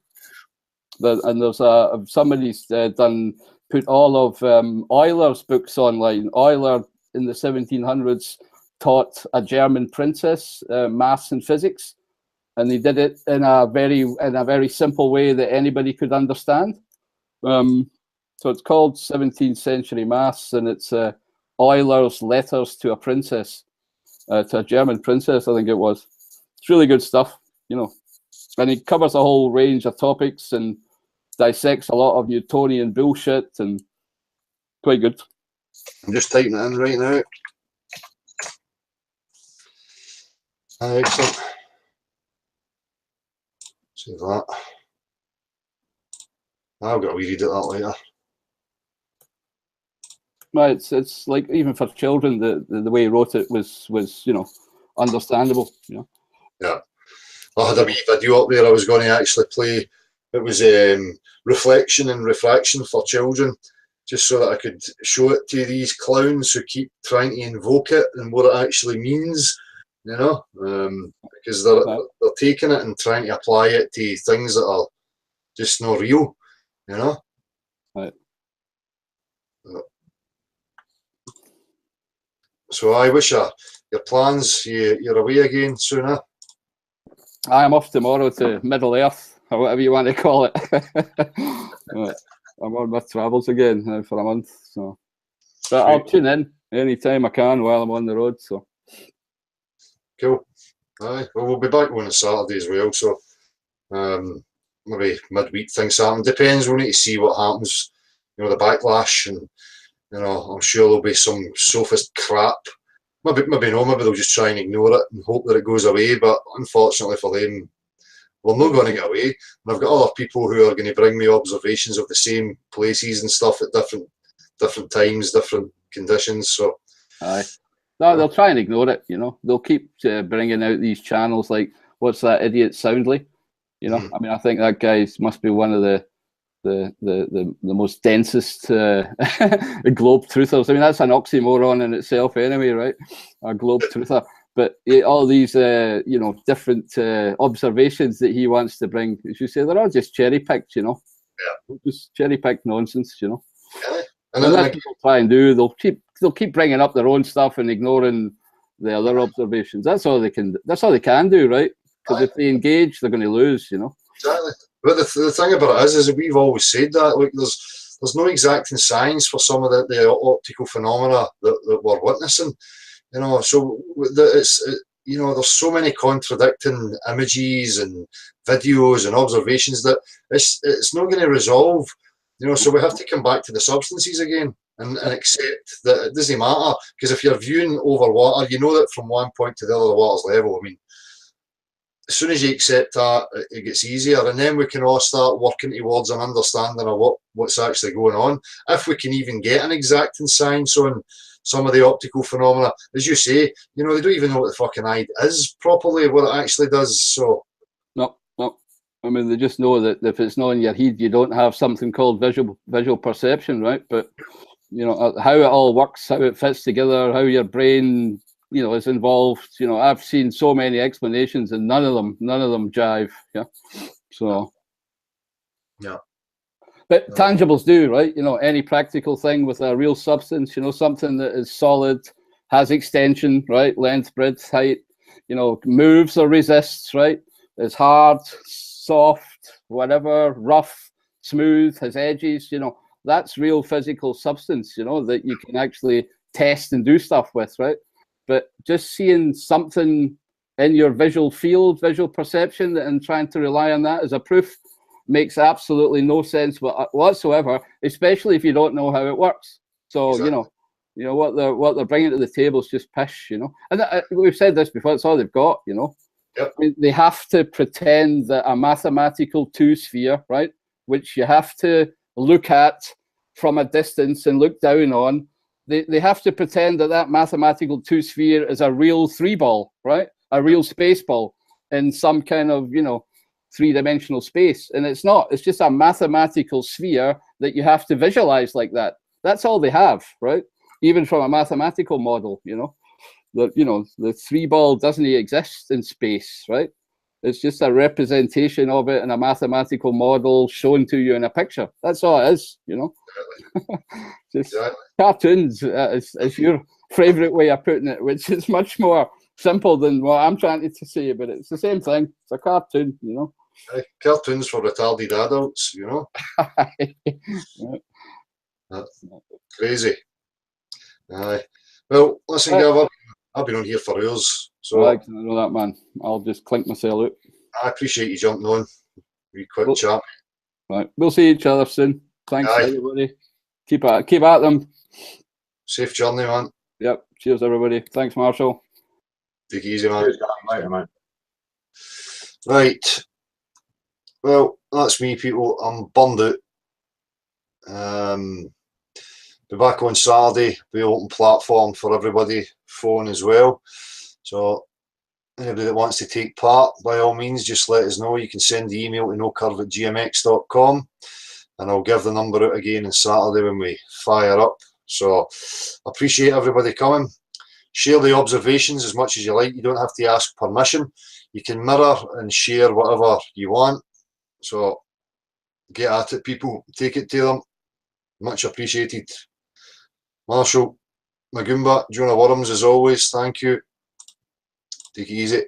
And there's somebody's put all of Euler's books online. Euler in the 1700s taught a German princess maths and physics, and they did it in a very simple way that anybody could understand. So it's called 17th Century Maths, and it's Euler's Letters to a Princess, to a German princess, I think it was. It's really good stuff, you know, and it covers a whole range of topics and dissects a lot of Newtonian bullshit, and quite good. I'm just typing it in right now. Excellent. See that. I've got to reread it that later. Right, it's like even for children, the way he wrote it was you know, understandable. You know. Yeah. I had a wee video up there I was going to actually play. It was reflection and refraction for children, just so that I could show it to these clowns who keep trying to invoke it and what it actually means, you know, because they're taking it and trying to apply it to things that are just not real, you know. Right. So I wish your plans, you're away again soon, huh? I am off tomorrow to Middle Earth, or whatever you want to call it. I'm on my travels again for a month, so. But I'll tune in anytime I can while I'm on the road. So. Cool. Aye. Well, we'll be back on a Saturday as well, so maybe midweek things happen. Depends. We'll need to see what happens. You know, the backlash, and you know, I'm sure there'll be some sophist crap. Maybe no. Maybe they'll just try and ignore it and hope that it goes away. But unfortunately for them, we're not going to get away. And I've got other people who are going to bring me observations of the same places and stuff at different times, different conditions. So, aye. No, they'll try and ignore it. You know, they'll keep bringing out these channels like what's that idiot Soundly? You know, I mean, I think that guy must be one of the most densest globe truthers. I mean, that's an oxymoron in itself, anyway, right? A globe truther. But all these, you know, different observations that he wants to bring, as you say, they're all just cherry picked. You know, just cherry picked nonsense. You know, and that's what they'll try and do. They'll keep bringing up their own stuff and ignoring the other observations. That's all they can. That's all they can do, right? Because if they engage, they're going to lose. You know. Exactly. But the thing about it is we've always said that, like, there's no exacting science for some of the optical phenomena that we're witnessing, you know. So you know, there's so many contradicting images and videos and observations that it's not going to resolve, you know. So we have to come back to the substances again and accept that it doesn't matter, because if you're viewing over water, you know that from one point to the other, the water's level. I mean, as soon as you accept that, it gets easier, and then we can all start working towards an understanding of what's actually going on. If we can even get an exacting science on some of the optical phenomena, as you say, you know, they don't even know what the fucking eye is properly, what it actually does. So no. I mean, they just know that if it's not in your head, you don't have something called visual perception, right? But you know how it all works, how it fits together, how your brain, you know, is involved. You know, I've seen so many explanations, and none of them jive. Yeah. So. Yeah. But tangibles do, right? You know, any practical thing with a real substance. You know, something that is solid, has extension, right? Length, breadth, height. You know, moves or resists, right? It's hard, soft, whatever, rough, smooth, has edges. You know, that's real physical substance. You know, that you can actually test and do stuff with, right? But just seeing something in your visual field, visual perception, and trying to rely on that as a proof makes absolutely no sense whatsoever, especially if you don't know how it works. So, exactly. you know what they're bringing to the table is just pish, you know. And we've said this before, it's all they've got, you know. Yep. I mean, they have to pretend that a mathematical two-sphere, right, which you have to look at from a distance and look down on, they have to pretend that mathematical two-sphere is a real three ball, right? A real space ball in some kind of, you know, three-dimensional space. And it's not. It's just a mathematical sphere that you have to visualize like that. That's all they have, right? Even from a mathematical model, you know. The three ball doesn't exist in space, right? It's just a representation of it in a mathematical model shown to you in a picture. That's all it is, you know. Just cartoons is your favorite way of putting it, which is much more simple than what I'm trying to say, but it's the same thing. It's a cartoon, you know. Cartoons for retarded adults, you know. Crazy. Aye. Well, listen, Gav, I've been on here for hours, so I know that, man. I'll just clink myself out. I appreciate you jumping on. We quick chat. Right, we'll see each other soon. Thanks, everybody. Keep at them. Safe journey, man. Yep. Cheers, everybody. Thanks, Marshall. Take it easy, man. Cheers, later, man. Right. Well, that's me, people. I'm bummed out. Be back on Saturday, be open platform for everybody, phone as well. So anybody that wants to take part, by all means, just let us know. You can send the email to nocurve@gmx.com, and I'll give the number out again on Saturday when we fire up. So appreciate everybody coming. Share the observations as much as you like. You don't have to ask permission. You can mirror and share whatever you want. So get at it, people. Take it to them. Much appreciated. Marshall, Magumba, Jonah Worms, as always, thank you. Take it easy.